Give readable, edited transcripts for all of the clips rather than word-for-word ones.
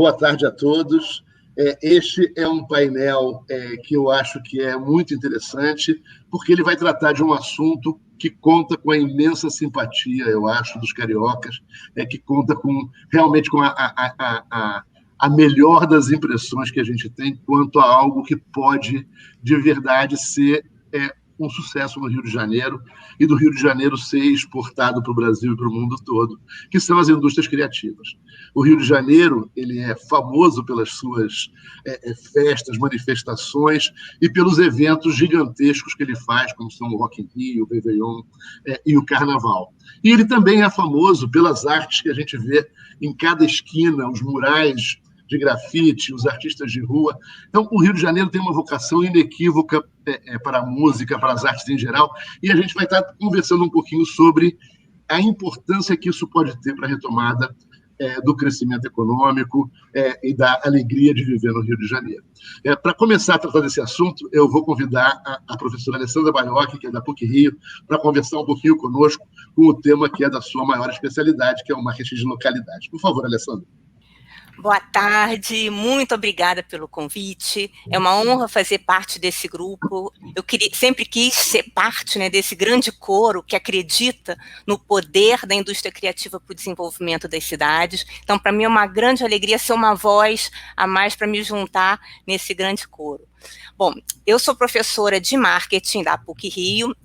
Boa tarde a todos. Este é um painel que eu acho que é muito interessante, porque ele vai tratar de um assunto que conta com a imensa simpatia, eu acho, dos cariocas, que conta realmente com a melhor das impressões que a gente tem quanto a algo que pode, de verdade, ser um sucesso no Rio de Janeiro, e do Rio de Janeiro ser exportado para o Brasil e para o mundo todo, que são as indústrias criativas. O Rio de Janeiro ele é famoso pelas suas festas, manifestações e pelos eventos gigantescos que ele faz, como são o Rock in Rio, o Réveillon e o Carnaval. E ele também é famoso pelas artes que a gente vê em cada esquina, os murais de grafite, os artistas de rua. Então, o Rio de Janeiro tem uma vocação inequívoca para a música, para as artes em geral, e a gente vai estar conversando um pouquinho sobre a importância que isso pode ter para a retomada do crescimento econômico e da alegria de viver no Rio de Janeiro. Para começar a tratar desse assunto, eu vou convidar a professora Alessandra Baiocchi, que é da PUC-Rio, para conversar um pouquinho conosco com o tema que é da sua maior especialidade, que é o marketing de localidade. Por favor, Alessandra. Boa tarde, muito obrigada pelo convite. É uma honra fazer parte desse grupo. Eu sempre quis ser parte, desse grande coro que acredita no poder da indústria criativa para o desenvolvimento das cidades. Então, para mim é uma grande alegria ser uma voz a mais para me juntar nesse grande coro. Bom, eu sou professora de marketing da PUC-Rio.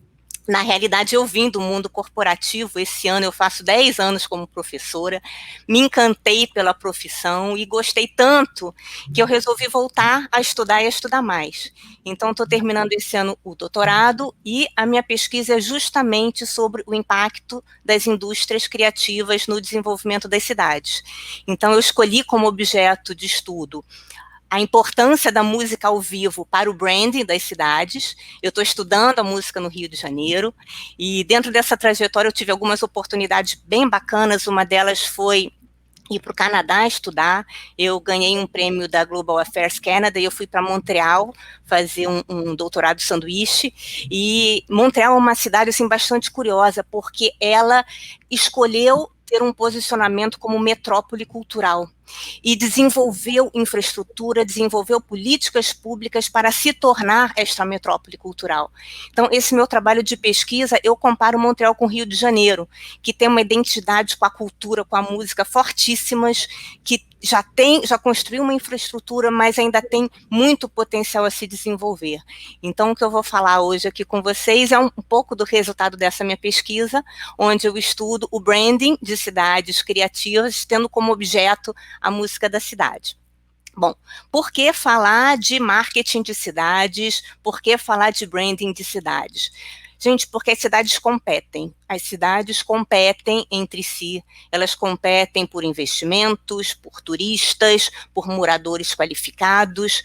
Na realidade, eu vim do mundo corporativo, esse ano eu faço 10 anos como professora, me encantei pela profissão e gostei tanto que eu resolvi voltar a estudar e a estudar mais. Então, estou terminando esse ano o doutorado e a minha pesquisa é justamente sobre o impacto das indústrias criativas no desenvolvimento das cidades. Então, eu escolhi como objeto de estudo a importância da música ao vivo para o branding das cidades. Eu estou estudando a música no Rio de Janeiro, e dentro dessa trajetória eu tive algumas oportunidades bem bacanas. Uma delas foi ir para o Canadá estudar. Eu ganhei um prêmio da Global Affairs Canada e eu fui para Montreal fazer um doutorado sanduíche. E Montreal é uma cidade assim, bastante curiosa, porque ela escolheu ter um posicionamento como metrópole cultural e desenvolveu infraestrutura, desenvolveu políticas públicas para se tornar esta metrópole cultural. Então, esse meu trabalho de pesquisa, eu comparo Montreal com o Rio de Janeiro, que tem uma identidade com a cultura, com a música fortíssimas, que já construiu uma infraestrutura, mas ainda tem muito potencial a se desenvolver. Então, o que eu vou falar hoje aqui com vocês é um pouco do resultado dessa minha pesquisa, onde eu estudo o branding de cidades criativas, tendo como objeto a música da cidade. Bom, por que falar de marketing de cidades? Por que falar de branding de cidades? Gente, porque as cidades competem entre si, elas competem por investimentos, por turistas, por moradores qualificados,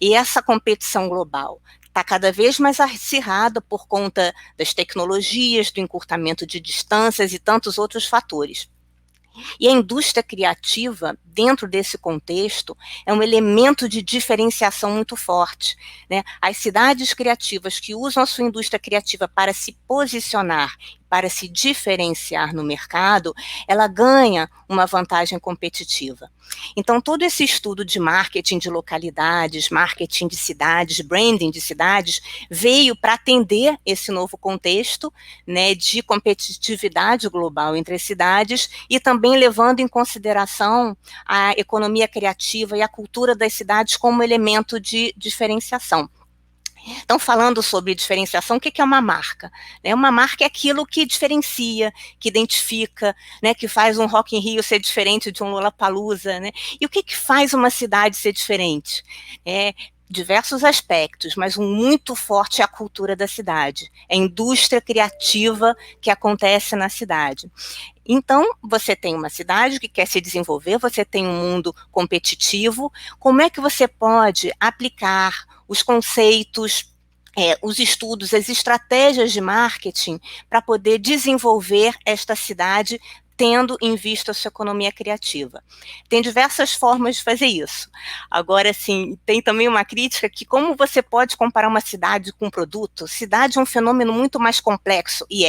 E essa competição global está cada vez mais acirrada por conta das tecnologias, do encurtamento de distâncias e tantos outros fatores. E a indústria criativa, dentro desse contexto, é um elemento de diferenciação muito forte, As cidades criativas que usam a sua indústria criativa para se posicionar, para se diferenciar no mercado, ela ganha uma vantagem competitiva. Então, todo esse estudo de marketing de localidades, marketing de cidades, branding de cidades, veio para atender esse novo contexto, de competitividade global entre as cidades e também levando em consideração a economia criativa e a cultura das cidades como elemento de diferenciação. Então, falando sobre diferenciação, o que é uma marca? Uma marca é aquilo que diferencia, que identifica, que faz um Rock in Rio ser diferente de um Lollapalooza, E o que faz uma cidade ser diferente? Diversos aspectos, mas um muito forte é a cultura da cidade, é a indústria criativa que acontece na cidade. Então, você tem uma cidade que quer se desenvolver, você tem um mundo competitivo, como é que você pode aplicar os conceitos, os estudos, as estratégias de marketing para poder desenvolver esta cidade tendo em vista a sua economia criativa? Tem diversas formas de fazer isso. Agora, sim, tem também uma crítica que como você pode comparar uma cidade com um produto? Cidade é um fenômeno muito mais complexo, e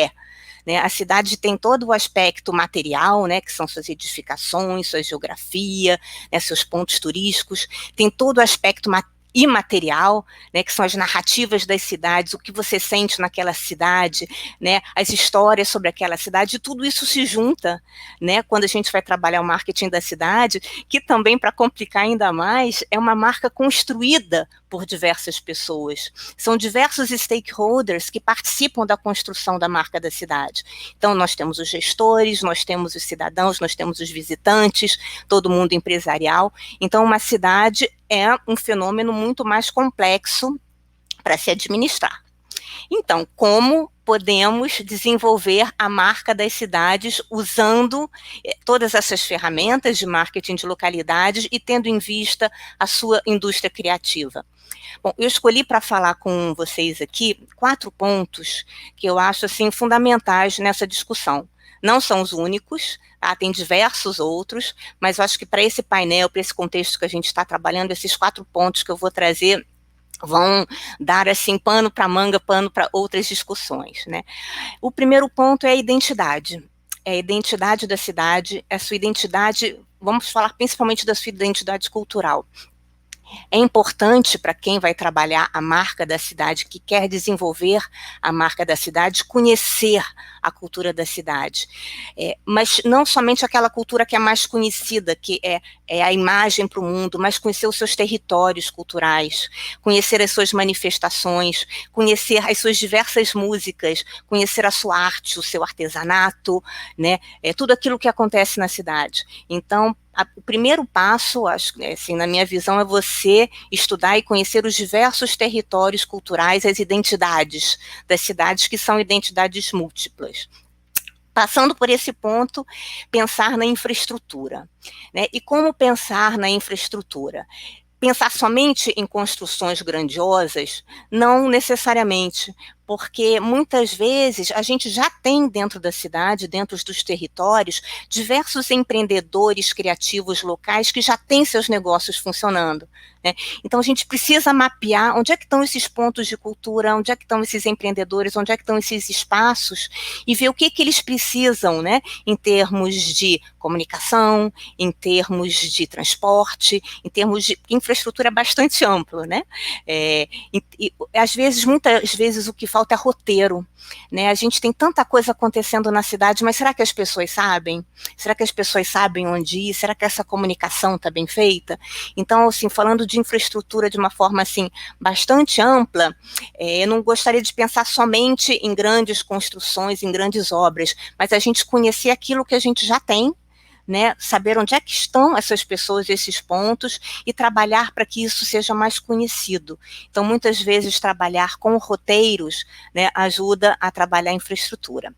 né? A cidade tem todo o aspecto material, né, que são suas edificações, sua geografia, né, seus pontos turísticos, tem todo o aspecto imaterial, né, que são as narrativas das cidades, o que você sente naquela cidade, né, as histórias sobre aquela cidade, e tudo isso se junta, né, quando a gente vai trabalhar o marketing da cidade, que também, para complicar ainda mais, é uma marca construída por diversas pessoas. São diversos stakeholders que participam da construção da marca da cidade. Então, nós temos os gestores, nós temos os cidadãos, nós temos os visitantes, todo mundo empresarial. Então, uma cidade é um fenômeno muito mais complexo para se administrar. Então, como podemos desenvolver a marca das cidades usando todas essas ferramentas de marketing de localidades e tendo em vista a sua indústria criativa? Bom, eu escolhi para falar com vocês aqui 4 pontos que eu acho assim fundamentais nessa discussão. Não são os únicos, tá? Tem diversos outros, mas eu acho que para esse painel, para esse contexto que a gente está trabalhando, esses 4 pontos que eu vou trazer vão dar assim pano para manga, pano para outras discussões, né? O primeiro ponto é a identidade. É a identidade da cidade, é a sua identidade, vamos falar principalmente da sua identidade cultural. É importante para quem vai trabalhar a marca da cidade, que quer desenvolver a marca da cidade, conhecer a cultura da cidade. Mas não somente aquela cultura que é mais conhecida, que é a imagem para o mundo, mas conhecer os seus territórios culturais, conhecer as suas manifestações, conhecer as suas diversas músicas, conhecer a sua arte, o seu artesanato, né? Tudo aquilo que acontece na cidade. Então, o primeiro passo, acho, assim, na minha visão, é você estudar e conhecer os diversos territórios culturais, as identidades das cidades, que são identidades múltiplas. Passando por esse ponto, pensar na infraestrutura, né? E como pensar na infraestrutura? Pensar somente em construções grandiosas, não necessariamente, porque muitas vezes a gente já tem dentro da cidade, dentro dos territórios, diversos empreendedores criativos locais que já têm seus negócios funcionando, né? Então a gente precisa mapear onde é que estão esses pontos de cultura, onde é que estão esses empreendedores, onde é que estão esses espaços, e ver o que eles precisam, né, em termos de comunicação, em termos de transporte, em termos de infraestrutura bastante amplo, né? Às vezes, muitas vezes, o que falta é roteiro, né? A gente tem tanta coisa acontecendo na cidade, mas será que as pessoas sabem? Será que as pessoas sabem onde ir? Será que essa comunicação está bem feita? Então, assim, falando de infraestrutura de uma forma assim bastante ampla, eu não gostaria de pensar somente em grandes construções, em grandes obras, mas a gente conhecer aquilo que a gente já tem, né, saber onde é que estão essas pessoas, esses pontos, e trabalhar para que isso seja mais conhecido. Então, muitas vezes, trabalhar com roteiros, né, ajuda a trabalhar a infraestrutura.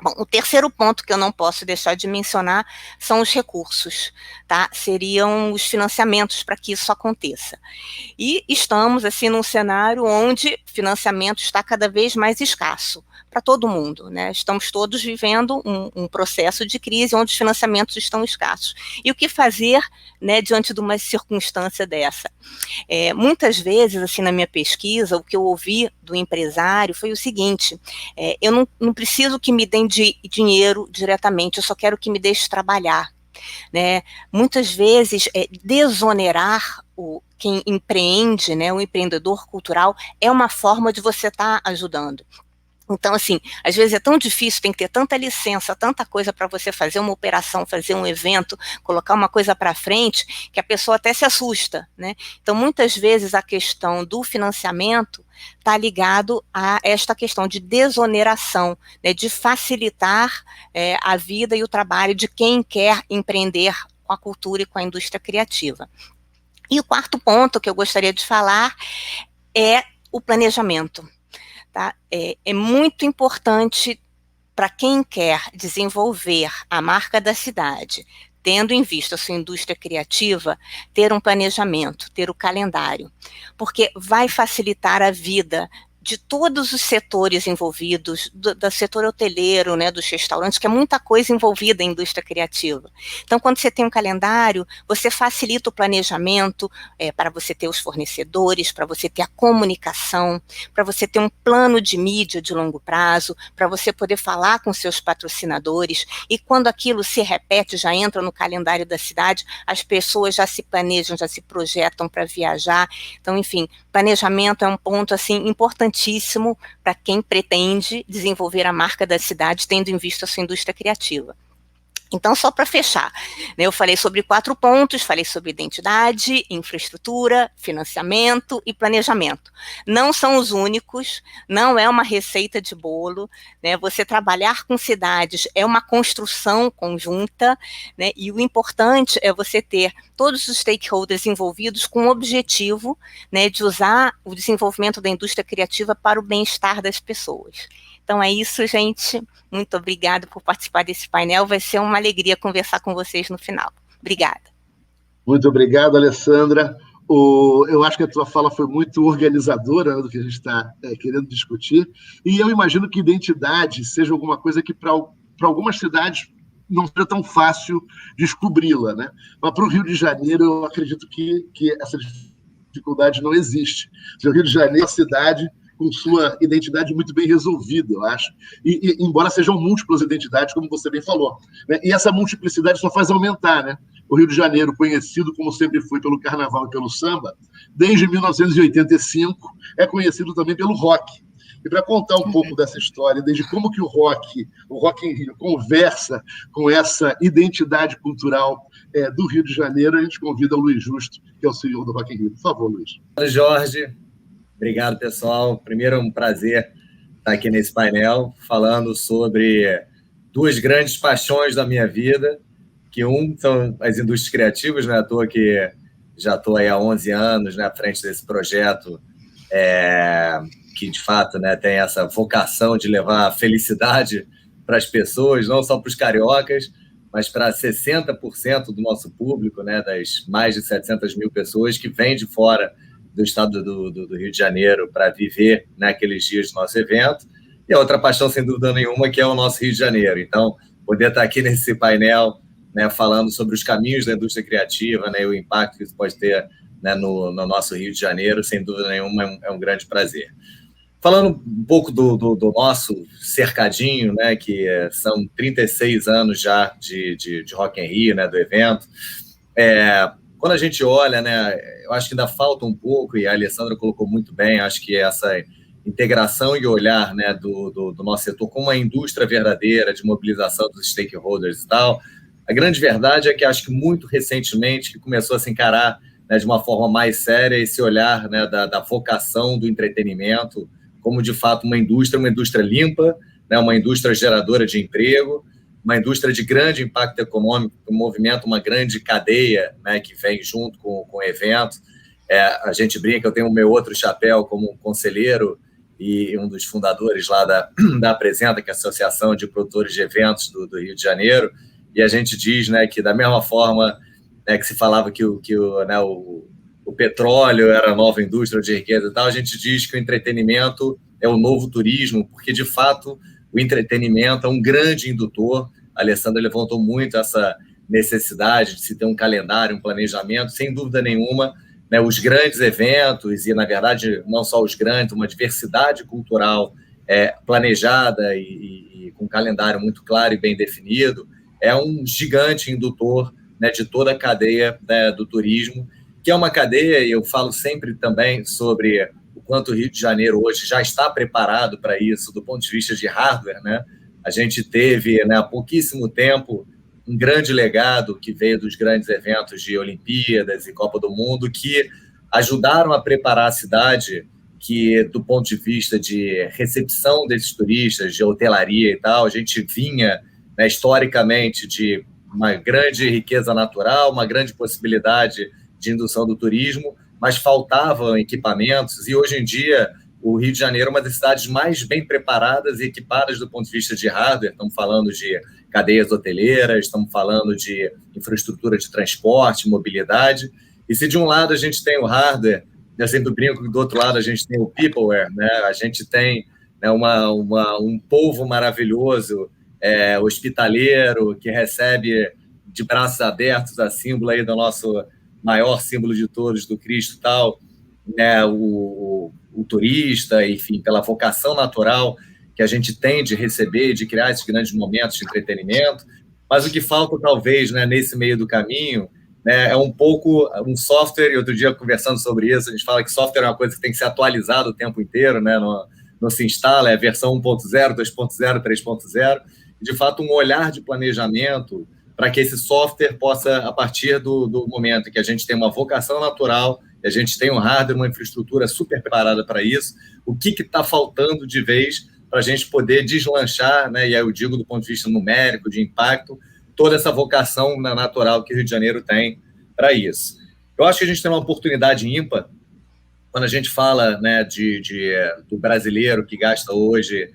Bom, o terceiro ponto que eu não posso deixar de mencionar são os recursos, tá? Seriam os financiamentos para que isso aconteça. E estamos, assim, num cenário onde financiamento está cada vez mais escasso para todo mundo, né? Estamos todos vivendo um processo de crise onde os financiamentos estão escassos. E o que fazer, né, diante de uma circunstância dessa? Muitas vezes, assim, na minha pesquisa, o que eu ouvi do empresário foi o seguinte: eu não preciso que me deem dinheiro diretamente, eu só quero que me deixe trabalhar, né? Muitas vezes, desonerar quem empreende, né, o empreendedor cultural, é uma forma de você estar ajudando. Então, assim, às vezes é tão difícil, tem que ter tanta licença, tanta coisa para você fazer uma operação, fazer um evento, colocar uma coisa para frente, que a pessoa até se assusta, né? Então, muitas vezes a questão do financiamento está ligado a esta questão de desoneração, né, de facilitar a vida e o trabalho de quem quer empreender com a cultura e com a indústria criativa. E o quarto ponto que eu gostaria de falar é o planejamento. Tá? É muito importante para quem quer desenvolver a marca da cidade, tendo em vista a sua indústria criativa, ter um planejamento, ter o calendário, porque vai facilitar a vida de todos os setores envolvidos, do setor hoteleiro, né, dos restaurantes, que é muita coisa envolvida em indústria criativa. Então, quando você tem um calendário, você facilita o planejamento para você ter os fornecedores, para você ter a comunicação, para você ter um plano de mídia de longo prazo, para você poder falar com seus patrocinadores, e quando aquilo se repete, já entra no calendário da cidade, as pessoas já se planejam, já se projetam para viajar. Então, enfim, planejamento é um ponto assim importantíssimo para quem pretende desenvolver a marca da cidade, tendo em vista a sua indústria criativa. Então, só para fechar, né, eu falei sobre 4 pontos, falei sobre identidade, infraestrutura, financiamento e planejamento. Não são os únicos, não é uma receita de bolo, né, você trabalhar com cidades é uma construção conjunta, né, e o importante é você ter todos os stakeholders envolvidos com o objetivo, né, de usar o desenvolvimento da indústria criativa para o bem-estar das pessoas. Então é isso, gente. Muito obrigada por participar desse painel. Vai ser uma alegria conversar com vocês no final. Obrigada. Muito obrigado, Alessandra. Eu acho que a tua fala foi muito organizadora, né, do que a gente está querendo discutir. E eu imagino que identidade seja alguma coisa que, para algumas cidades, não seja tão fácil descobri-la, né? Mas para o Rio de Janeiro, eu acredito que essa dificuldade não existe. O Rio de Janeiro é uma cidade com sua identidade muito bem resolvida, eu acho. E embora sejam múltiplas identidades, como você bem falou, né? E essa multiplicidade só faz aumentar, né? O Rio de Janeiro, conhecido como sempre foi pelo carnaval e pelo samba, desde 1985 é conhecido também pelo rock. E para contar um pouco dessa história, desde como que o Rock in Rio, conversa com essa identidade cultural do Rio de Janeiro, a gente convida o Luiz Justo, que é o CEO do Rock in Rio. Por favor, Luiz. Jorge, obrigado, pessoal. Primeiro, é um prazer estar aqui nesse painel, falando sobre 2 grandes paixões da minha vida, que são as indústrias criativas, não é à toa que já estou aí há 11 anos, né, à frente desse projeto, que, de fato, né, tem essa vocação de levar felicidade para as pessoas, não só para os cariocas, mas para 60% do nosso público, né, das mais de 700 mil pessoas que vêm de fora do estado do Rio de Janeiro para viver naqueles dias do nosso evento. E a outra paixão, sem dúvida nenhuma, que é o nosso Rio de Janeiro. Então, poder estar aqui nesse painel, né, falando sobre os caminhos da indústria criativa, né, e o impacto que isso pode ter, né, no nosso Rio de Janeiro, sem dúvida nenhuma, é um grande prazer. Falando um pouco do nosso cercadinho, né, que são 36 anos já de Rock in Rio, né, do evento, quando a gente olha, né, eu acho que ainda falta um pouco, e a Alessandra colocou muito bem, acho que essa integração e olhar, né, do nosso setor como uma indústria verdadeira, de mobilização dos stakeholders e tal, a grande verdade é que acho que muito recentemente que começou a se encarar, né, de uma forma mais séria esse olhar, né, da vocação do entretenimento como, de fato, uma indústria limpa, né, uma indústria geradora de emprego, uma indústria de grande impacto econômico, que movimenta uma grande cadeia, né, que vem junto com o evento. A gente brinca, eu tenho o meu outro chapéu como conselheiro e um dos fundadores lá da Apresenta, que é a Associação de Produtores de Eventos do Rio de Janeiro, e a gente diz, né, que da mesma forma, né, que se falava que o petróleo era a nova indústria de riqueza e tal, a gente diz que o entretenimento é o novo turismo, porque, de fato, o entretenimento é um grande indutor. A Alessandra levantou muito essa necessidade de se ter um calendário, um planejamento, sem dúvida nenhuma, né, os grandes eventos, e, na verdade, não só os grandes, uma diversidade cultural planejada e com um calendário muito claro e bem definido, é um gigante indutor, né, de toda a cadeia, né, do turismo, que é uma cadeia, e eu falo sempre também sobre o quanto o Rio de Janeiro hoje já está preparado para isso, do ponto de vista de hardware, né? A gente teve, né, há pouquíssimo tempo, um grande legado que veio dos grandes eventos de Olimpíadas e Copa do Mundo, que ajudaram a preparar a cidade, que, do ponto de vista de recepção desses turistas, de hotelaria e tal, a gente vinha, né, historicamente, de uma grande riqueza natural, uma grande possibilidade de indução do turismo, mas faltavam equipamentos, e hoje em dia o Rio de Janeiro é uma das cidades mais bem preparadas e equipadas do ponto de vista de hardware. Estamos falando de cadeias hoteleiras, estamos falando de infraestrutura de transporte, mobilidade, e se de um lado a gente tem o hardware, Eu sempre brinco que do outro lado a gente tem o Peopleware, né? A gente tem, né, um povo maravilhoso, hospitaleiro, que recebe de braços abertos a símbolo aí do nosso maior símbolo de todos, do Cristo e tal, né? O turista, enfim, pela vocação natural que a gente tem de receber, de criar esses grandes momentos de entretenimento. Mas o que falta, talvez, né, nesse meio do caminho, né, é um pouco um software. E outro dia, conversando sobre isso, a gente fala que software é uma coisa que tem que ser atualizada o tempo inteiro, né? Não se instala, é a versão 1.0, 2.0, 3.0. De fato, um olhar de planejamento para que esse software possa, a partir do momento em que a gente tem uma vocação natural, e a gente tem um hardware, uma infraestrutura super preparada para isso, o que está faltando de vez para a gente poder deslanchar, né? E aí eu digo do ponto de vista numérico, de impacto, toda essa vocação natural que o Rio de Janeiro tem para isso. Eu acho que a gente tem uma oportunidade ímpar quando a gente fala, né, do brasileiro que gasta hoje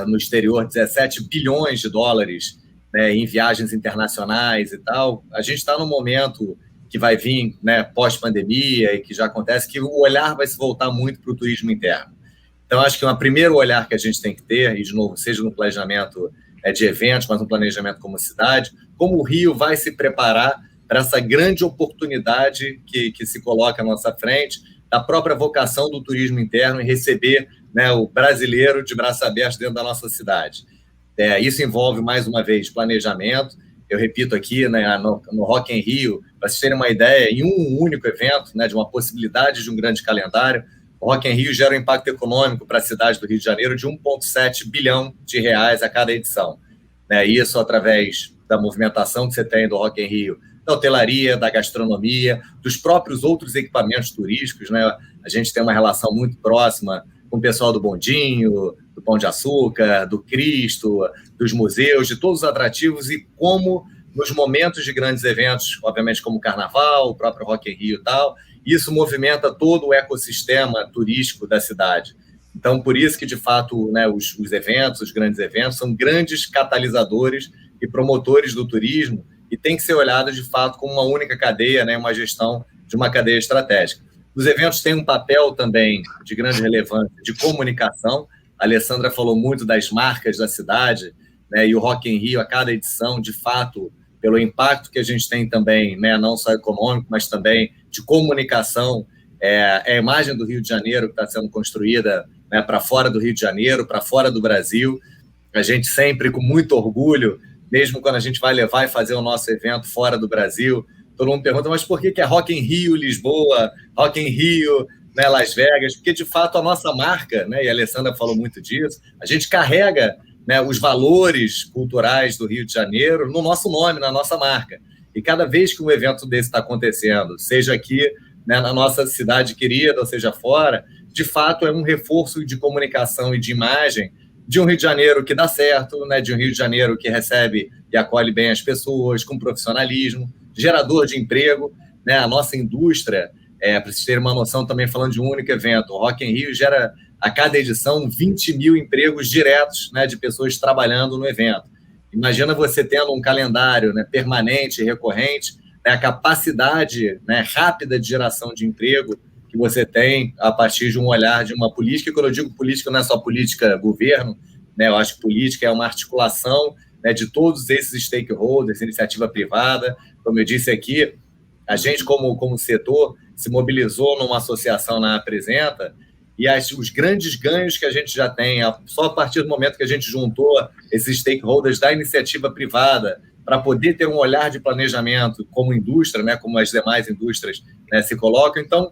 no exterior 17 bilhões de dólares, né, em viagens internacionais e tal. A gente está num momento que vai vir, né, pós-pandemia, e que já acontece, que o olhar vai se voltar muito para o turismo interno. Então, acho que o primeiro olhar que a gente tem que ter, e de novo, seja no planejamento de eventos, mas no planejamento como cidade, como o Rio vai se preparar para essa grande oportunidade que se coloca à nossa frente, da própria vocação do turismo interno em receber, né, o brasileiro de braços abertos dentro da nossa cidade. Isso envolve, mais uma vez, planejamento. Eu repito aqui, né, no Rock in Rio, para vocês terem uma ideia, em um único evento, né, de uma possibilidade de um grande calendário, o Rock in Rio gera um impacto econômico para a cidade do Rio de Janeiro de 1,7 bilhão de reais a cada edição. Isso através da movimentação que você tem do Rock in Rio, da hotelaria, da gastronomia, dos próprios outros equipamentos turísticos, né? A gente tem uma relação muito próxima com o pessoal do Bondinho, do Pão de Açúcar, do Cristo, dos museus, de todos os atrativos, e como nos momentos de grandes eventos, obviamente como o Carnaval, o próprio Rock in Rio e tal, isso movimenta todo o ecossistema turístico da cidade. Então, por isso que, de fato, né, os eventos, os grandes eventos, são grandes catalisadores e promotores do turismo, e tem que ser olhado, de fato, como uma única cadeia, né, uma gestão de uma cadeia estratégica. Os eventos têm um papel também de grande relevância de comunicação. A Alessandra falou muito das marcas da cidade, né, e o Rock in Rio, a cada edição, de fato, pelo impacto que a gente tem também, né, não só econômico, mas também de comunicação, a imagem do Rio de Janeiro que está sendo construída, né, para fora do Rio de Janeiro, para fora do Brasil. A gente sempre, com muito orgulho, mesmo quando a gente vai levar e fazer o nosso evento fora do Brasil, todo mundo pergunta, mas por que é Rock in Rio, Lisboa, Rock in Rio, né, Las Vegas? Porque, de fato, a nossa marca, né, e a Alessandra falou muito disso, a gente carrega, né, os valores culturais do Rio de Janeiro no nosso nome, na nossa marca. E cada vez que um evento desse está acontecendo, seja aqui, né, na nossa cidade querida, ou seja fora, de fato é um reforço de comunicação e de imagem de um Rio de Janeiro que dá certo, né, de um Rio de Janeiro que recebe e acolhe bem as pessoas, com profissionalismo, gerador de emprego, né, a nossa indústria, para vocês terem uma noção, também falando de um único evento, o Rock in Rio gera a cada edição 20 mil empregos diretos, né, de pessoas trabalhando no evento. Imagina você tendo um calendário, né, permanente e recorrente, né, a capacidade, né, rápida de geração de emprego que você tem a partir de um olhar de uma política. E quando eu digo política, não é só política governo, né, eu acho que política é uma articulação, né, de todos esses stakeholders, iniciativa privada. Como eu disse aqui, a gente, como setor, se mobilizou numa associação na Apresenta, e os grandes ganhos que a gente já tem, só a partir do momento que a gente juntou esses stakeholders da iniciativa privada para poder ter um olhar de planejamento como indústria, né, como as demais indústrias, né, se colocam. Então,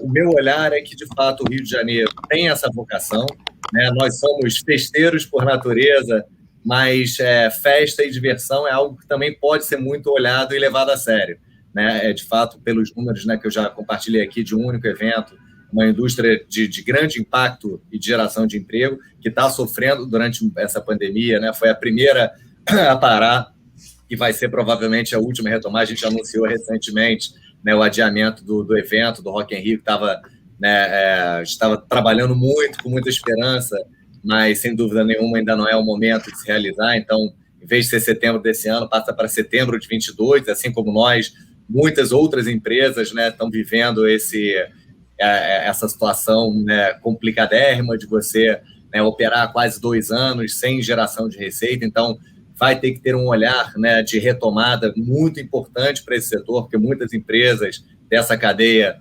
o meu olhar é que, de fato, o Rio de Janeiro tem essa vocação, né? Nós somos festeiros por natureza, mas festa e diversão é algo que também pode ser muito olhado e levado a sério, né? De fato, pelos números, né, que eu já compartilhei aqui de um único evento, uma indústria de grande impacto e de geração de emprego, que está sofrendo durante essa pandemia, né? Foi a primeira a parar e vai ser provavelmente a última a retomar. A gente anunciou recentemente, né, o adiamento do evento, do Rock in Rio, que estava trabalhando muito, com muita esperança, mas, sem dúvida nenhuma, ainda não é o momento de se realizar. Então, em vez de ser setembro desse ano, passa para setembro de 22, assim como nós muitas outras empresas, né, estão vivendo essa situação, né, complicadérrima de você, né, operar quase 2 anos sem geração de receita. Então, vai ter que ter um olhar, né, de retomada muito importante para esse setor, porque muitas empresas dessa cadeia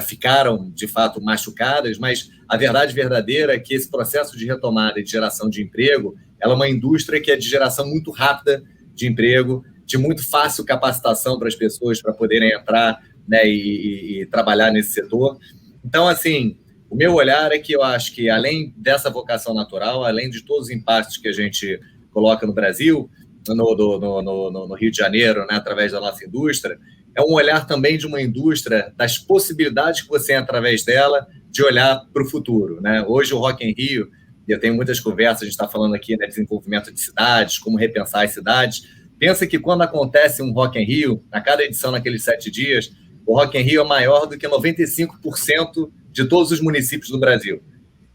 ficaram, de fato, machucadas, mas a verdade verdadeira é que esse processo de retomada e de geração de emprego, ela é uma indústria que é de geração muito rápida de emprego, de muito fácil capacitação para as pessoas para poderem entrar, né, e trabalhar nesse setor. Então, assim, o meu olhar é que eu acho que, além dessa vocação natural, além de todos os impactos que a gente coloca no Brasil, no Rio de Janeiro, né, através da nossa indústria, é um olhar também de uma indústria, das possibilidades que você tem através dela, de olhar para o futuro, né? Hoje o Rock in Rio, eu tenho muitas conversas, a gente está falando aqui, né, de desenvolvimento de cidades, como repensar as cidades. Pensa que quando acontece um Rock in Rio, a cada edição naqueles 7 dias, o Rock in Rio é maior do que 95% de todos os municípios do Brasil.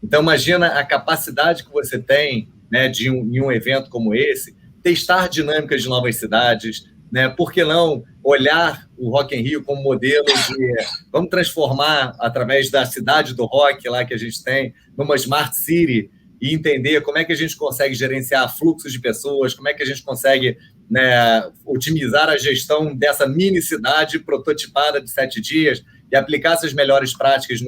Então, imagina a capacidade que você tem, né, em um evento como esse, testar dinâmicas de novas cidades, né? Por que não olhar o Rock in Rio como modelo de vamos transformar, através da cidade do rock lá que a gente tem, numa Smart City, e entender como é que a gente consegue gerenciar fluxos de pessoas, como é que a gente consegue, né, otimizar a gestão dessa mini cidade prototipada de 7 dias e aplicar essas melhores práticas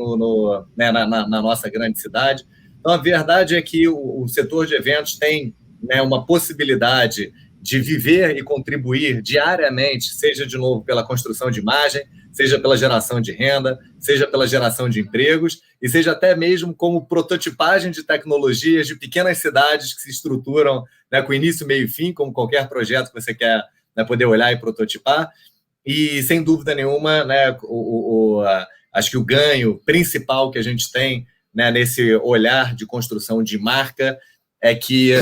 né, na nossa grande cidade. Então, a verdade é que o setor de eventos tem, né, uma possibilidade de viver e contribuir diariamente, seja, de novo, pela construção de imagem, seja pela geração de renda, seja pela geração de empregos, e seja até mesmo como prototipagem de tecnologias de pequenas cidades que se estruturam, né, com início, meio e fim, como qualquer projeto que você quer, né, poder olhar e prototipar. E, sem dúvida nenhuma, né, acho que o ganho principal que a gente tem, né, nesse olhar de construção de marca é que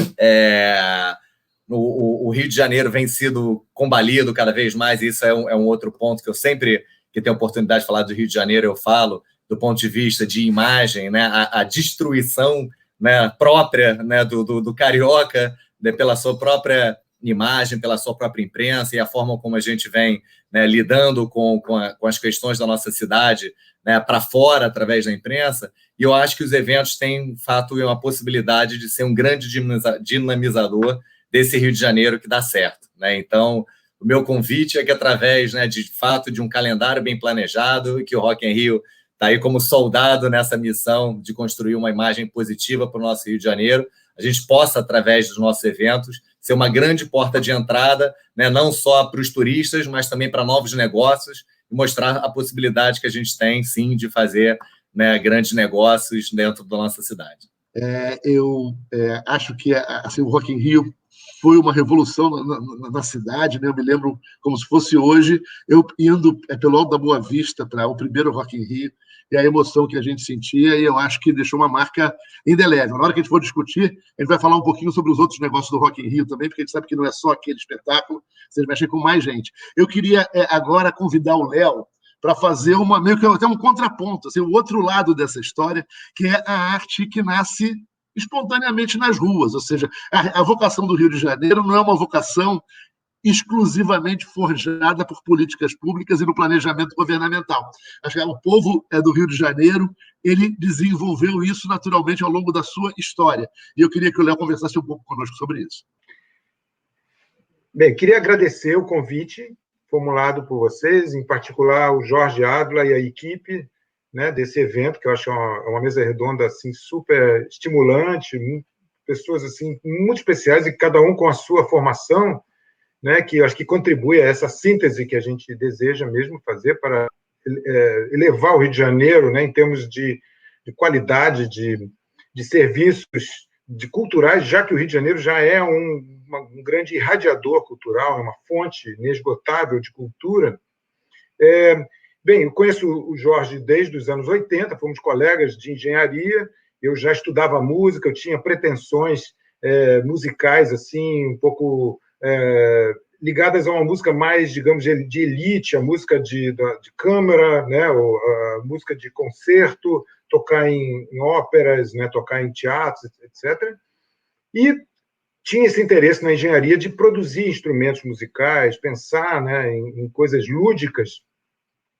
o Rio de Janeiro vem sido combalido cada vez mais, e isso é um outro ponto que eu sempre que tenho a oportunidade de falar do Rio de Janeiro, eu falo do ponto de vista de imagem, né, a destruição, né, própria, né, do carioca, né, pela sua própria imagem, pela sua própria imprensa, e a forma como a gente vem, né, lidando com as questões da nossa cidade, né, para fora, através da imprensa. E eu acho que os eventos têm, de fato, uma possibilidade de ser um grande dinamizador desse Rio de Janeiro que dá certo, né? Então, o meu convite é que, através, né, de fato, de um calendário bem planejado, e que o Rock in Rio está aí como soldado nessa missão de construir uma imagem positiva para o nosso Rio de Janeiro, a gente possa, através dos nossos eventos, ser uma grande porta de entrada, né, não só para os turistas, mas também para novos negócios, e mostrar a possibilidade que a gente tem, sim, de fazer, né, grandes negócios dentro da nossa cidade. Eu acho que assim, o Rock in Rio foi uma revolução na cidade, né? Eu me lembro como se fosse hoje, eu indo pelo Alto da Boa Vista para o primeiro Rock in Rio, e a emoção que a gente sentia, e eu acho que deixou uma marca indelével. Na hora que a gente for discutir, a gente vai falar um pouquinho sobre os outros negócios do Rock in Rio também, porque a gente sabe que não é só aquele espetáculo, vocês mexem com mais gente. Eu queria agora convidar o Léo para fazer meio que até um contraponto, assim, o outro lado dessa história, que é a arte que nasce espontaneamente nas ruas, ou seja, a vocação do Rio de Janeiro não é uma vocação exclusivamente forjada por políticas públicas e no planejamento governamental. Acho que o povo do Rio de Janeiro, ele desenvolveu isso naturalmente ao longo da sua história. E eu queria que o Léo conversasse um pouco conosco sobre isso. Bem, queria agradecer o convite formulado por vocês, em particular o Jorge Ávila e a equipe, né, desse evento, que eu acho uma mesa redonda assim, super estimulante, pessoas assim, muito especiais, e cada um com a sua formação, né, que eu acho que contribui a essa síntese que a gente deseja mesmo fazer para elevar o Rio de Janeiro, né, em termos de qualidade de serviços culturais, já que o Rio de Janeiro já é um grande irradiador cultural, uma fonte inesgotável de cultura. Bem, eu conheço o Jorge desde os anos 80, fomos colegas de engenharia, eu já estudava música, eu tinha pretensões musicais assim, um pouco ligadas a uma música mais, digamos, de elite, a música de câmara, né, a música de concerto, tocar em óperas, né, tocar em teatros, etc. E tinha esse interesse na engenharia de produzir instrumentos musicais, pensar, né, em coisas lúdicas,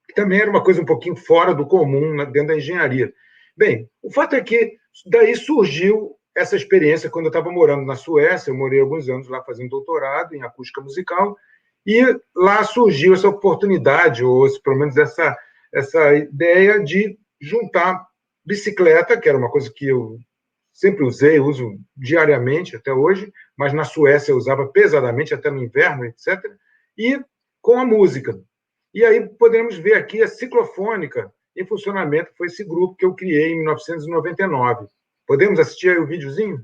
que também era uma coisa um pouquinho fora do comum dentro da engenharia. Bem, o fato é que daí surgiu essa experiência quando eu estava morando na Suécia. Eu morei alguns anos lá fazendo doutorado em acústica musical, e lá surgiu essa oportunidade, ou pelo menos essa ideia de juntar bicicleta, que era uma coisa que eu sempre usei, uso diariamente até hoje, mas na Suécia eu usava pesadamente, até no inverno, etc., e com a música. E aí podemos ver aqui a Ciclofônica em funcionamento, que foi esse grupo que eu criei em 1999. Podemos assistir aí o videozinho?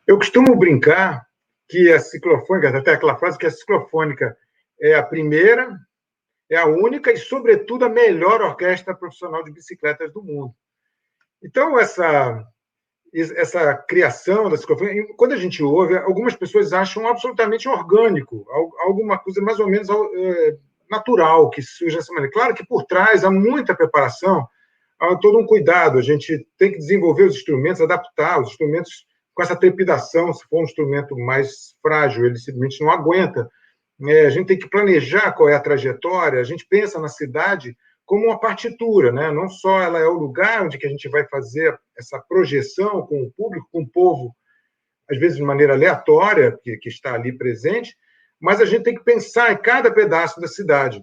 Eu costumo brincar que a ciclofônica, até aquela frase que a ciclofônica é a primeira, é a única e, sobretudo, a melhor orquestra profissional de bicicletas do mundo. Então, essa criação da ciclofônica, quando a gente ouve, algumas pessoas acham absolutamente orgânico, alguma coisa mais ou menos natural que surge dessa maneira. Claro que por trás há muita preparação, há todo um cuidado, a gente tem que desenvolver os instrumentos, adaptar os instrumentos com essa trepidação. Se for um instrumento mais frágil, ele simplesmente não aguenta. A gente tem que planejar qual é a trajetória, a gente pensa na cidade como uma partitura, né? Não só ela é o lugar onde que a gente vai fazer essa projeção com o público, com o povo, às vezes de maneira aleatória, que está ali presente, mas a gente tem que pensar em cada pedaço da cidade.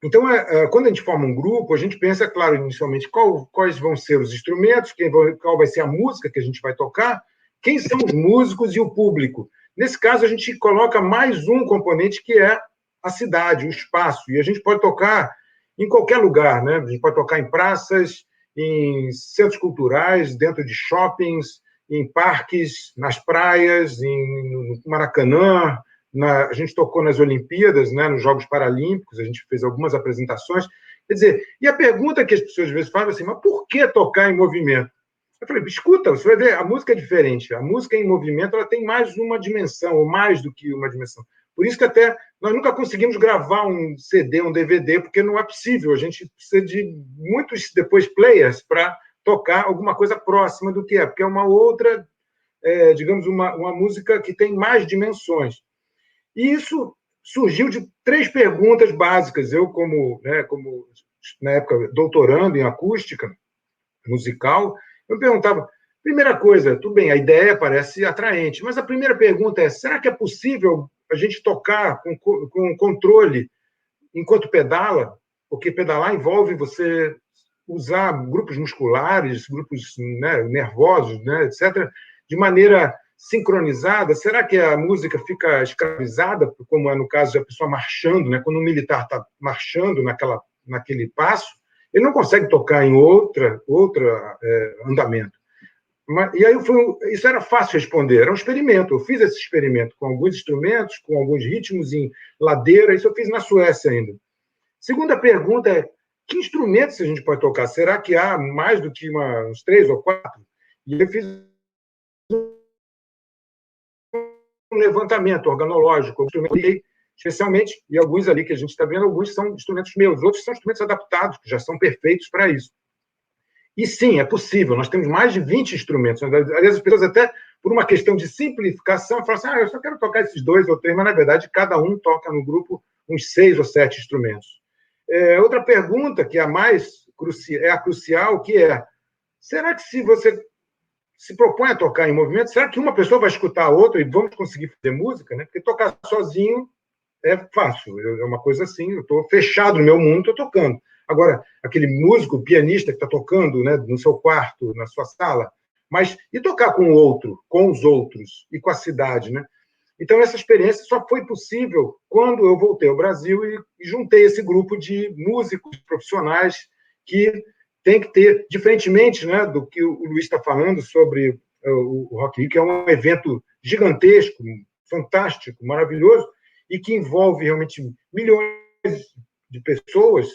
Então, quando a gente forma um grupo, a gente pensa, claro, inicialmente, quais vão ser os instrumentos, qual vai ser a música que a gente vai tocar, quem são os músicos e o público. Nesse caso, a gente coloca mais um componente, que é a cidade, o espaço. E a gente pode tocar em qualquer lugar, né? A gente pode tocar em praças, em centros culturais, dentro de shoppings, em parques, nas praias, no Maracanã. A gente tocou nas Olimpíadas, né? Nos Jogos Paralímpicos, a gente fez algumas apresentações. Quer dizer, e a pergunta que as pessoas às vezes fazem assim, mas por que tocar em movimento? Eu falei, escuta, você vai ver, a música é diferente. A música em movimento, ela tem mais uma dimensão, ou mais do que uma dimensão. Por isso que até nós nunca conseguimos gravar um CD, um DVD, porque não é possível. A gente precisa de muitos, depois, players para tocar alguma coisa próxima do que é, porque é uma outra, digamos, uma música que tem mais dimensões. E isso surgiu de 3 perguntas básicas. Eu, como na época, doutorando em acústica musical, eu perguntava, primeira coisa, tudo bem, a ideia parece atraente, mas a primeira pergunta é, será que é possível a gente tocar com controle enquanto pedala? Porque pedalar envolve você usar grupos musculares, grupos, né, nervosos, né, etc., de maneira sincronizada. Será que a música fica escravizada, como é no caso de a pessoa marchando, né? Quando um militar está marchando naquele passo, ele não consegue tocar em outra andamento. E aí isso era fácil responder, era um experimento. Eu fiz esse experimento com alguns instrumentos, com alguns ritmos em ladeira, isso eu fiz na Suécia ainda. Segunda pergunta é, que instrumentos a gente pode tocar? Será que há mais do que uns 3 ou 4? E eu fiz um levantamento organológico, especialmente, e alguns ali que a gente está vendo, alguns são instrumentos meus, outros são instrumentos adaptados, que já são perfeitos para isso. E sim, é possível, nós temos mais de 20 instrumentos. Aliás, as pessoas até, por uma questão de simplificação, falam assim, eu só quero tocar esses 2 ou 3, mas, na verdade, cada um toca no grupo uns 6 ou 7 instrumentos. Outra pergunta, que é a crucial, que é, será que se você se propõe a tocar em movimento, será que uma pessoa vai escutar a outra e vamos conseguir fazer música? Né? Porque tocar sozinho é fácil, é uma coisa assim, eu estou fechado no meu mundo, estou tocando. Agora, aquele músico, pianista que está tocando, né, no seu quarto, na sua sala, mas e tocar com o outro, com os outros e com a cidade, né? Então, essa experiência só foi possível quando eu voltei ao Brasil e juntei esse grupo de músicos profissionais que tem que ter, diferentemente, né, do que o Luiz está falando sobre o Rock in Rio, que é um evento gigantesco, fantástico, maravilhoso, e que envolve realmente milhões de pessoas,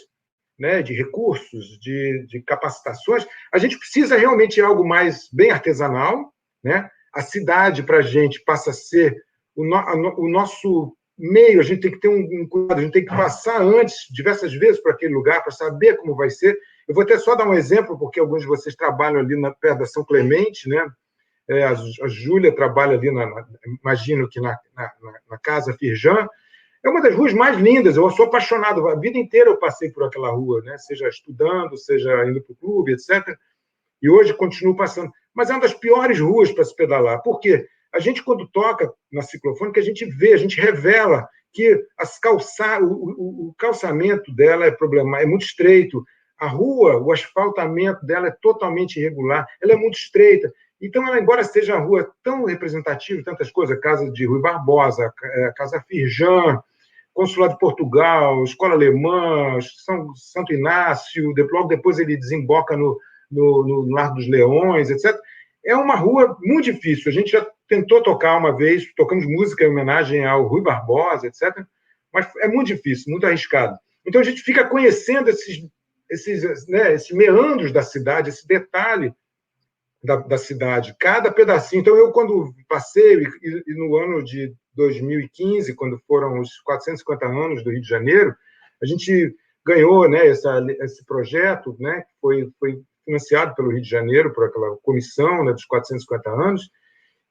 né, de recursos, de capacitações. A gente precisa realmente de algo mais bem artesanal, né? A cidade, para a gente, passa a ser o nosso meio, a gente tem que ter um cuidado, a gente tem que passar antes, diversas vezes, por aquele lugar, para saber como vai ser. Eu vou até só dar um exemplo, porque alguns de vocês trabalham ali perto da São Clemente, né? A Júlia trabalha ali, imagino que na Casa Firjan. É uma das ruas mais lindas, eu sou apaixonado, a vida inteira eu passei por aquela rua, né? Seja estudando, seja indo para o clube, etc. E hoje continuo passando. Mas é uma das piores ruas para se pedalar. Por quê? A gente, quando toca na ciclofônica, a gente vê, a gente revela que o calçamento dela é muito estreito, a rua, o asfaltamento dela é totalmente irregular, ela é muito estreita. Então, ela, embora seja uma rua tão representativa, tantas coisas, Casa de Rui Barbosa, Casa Firjan, Consulado de Portugal, Escola Alemã, Santo Inácio, logo depois ele desemboca no Largo dos Leões, etc. É uma rua muito difícil. A gente já tentou tocar uma vez, tocamos música em homenagem ao Rui Barbosa, etc. Mas é muito difícil, muito arriscado. Então a gente fica conhecendo esses meandros da cidade, esse detalhe da cidade, cada pedacinho. Então, eu, quando passei, e no ano de 2015, quando foram os 450 anos do Rio de Janeiro, a gente ganhou, né, esse projeto, né, que foi financiado pelo Rio de Janeiro, por aquela comissão, né, dos 450 anos.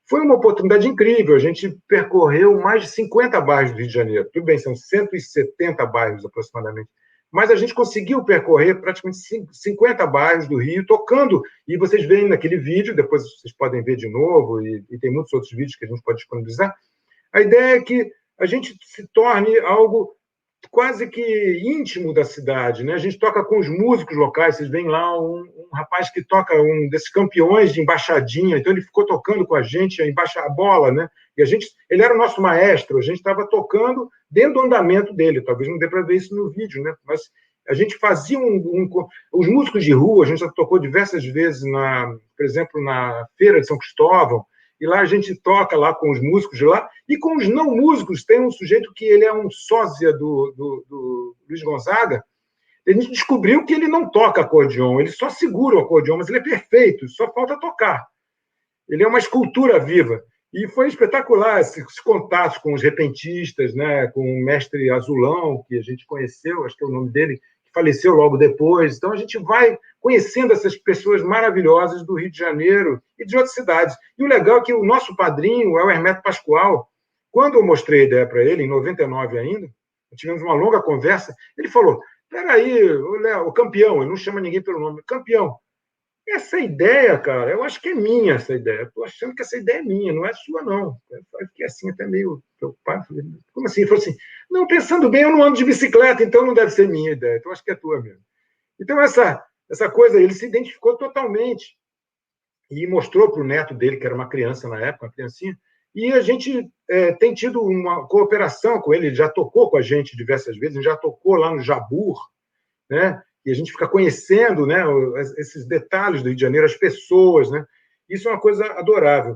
Foi uma oportunidade incrível. A gente percorreu mais de 50 bairros do Rio de Janeiro. Tudo bem, são 170 bairros aproximadamente. Mas a gente conseguiu percorrer praticamente 50 bairros do Rio, tocando, e vocês veem naquele vídeo, depois vocês podem ver de novo, e tem muitos outros vídeos que a gente pode disponibilizar. A ideia é que a gente se torne algo quase que íntimo da cidade, né? A gente toca com os músicos locais, vocês veem lá um rapaz que toca um desses campeões de embaixadinha, então ele ficou tocando com a gente a bola, né? E ele era o nosso maestro, a gente estava tocando dentro do andamento dele, talvez não dê para ver isso no vídeo, né? Mas a gente fazia os músicos de rua, a gente já tocou diversas vezes, por exemplo, na Feira de São Cristóvão, e lá a gente toca lá com os músicos de lá, e com os não músicos, tem um sujeito que ele é um sósia do Luiz Gonzaga. A gente descobriu que ele não toca acordeon, ele só segura o acordeon, mas ele é perfeito, só falta tocar. Ele é uma escultura viva. E foi espetacular esses contatos com os repentistas, né, com o mestre Azulão, que a gente conheceu, acho que é o nome dele, que faleceu logo depois. Então, a gente vai conhecendo essas pessoas maravilhosas do Rio de Janeiro e de outras cidades. E o legal é que o nosso padrinho é o Hermeto Pascoal, Quando eu mostrei a ideia para ele, em 99 ainda, tivemos uma longa conversa, ele falou, peraí, o campeão, ele não chama ninguém pelo nome, campeão, essa ideia, cara, eu acho que é minha essa ideia. Estou achando que essa ideia é minha, não é sua, não. Eu fiquei assim, até meio preocupado. Falei, como assim? Ele falou assim, não, pensando bem, eu não ando de bicicleta, então não deve ser minha ideia. Então, acho que é tua mesmo. Então, essa coisa, ele se identificou totalmente. E mostrou para o neto dele, que era uma criança na época, uma criancinha, e a gente tem tido uma cooperação com ele, ele já tocou com a gente diversas vezes, ele já tocou lá no Jabur, né? E a gente fica conhecendo, né, esses detalhes do Rio de Janeiro, as pessoas, né? Isso é uma coisa adorável.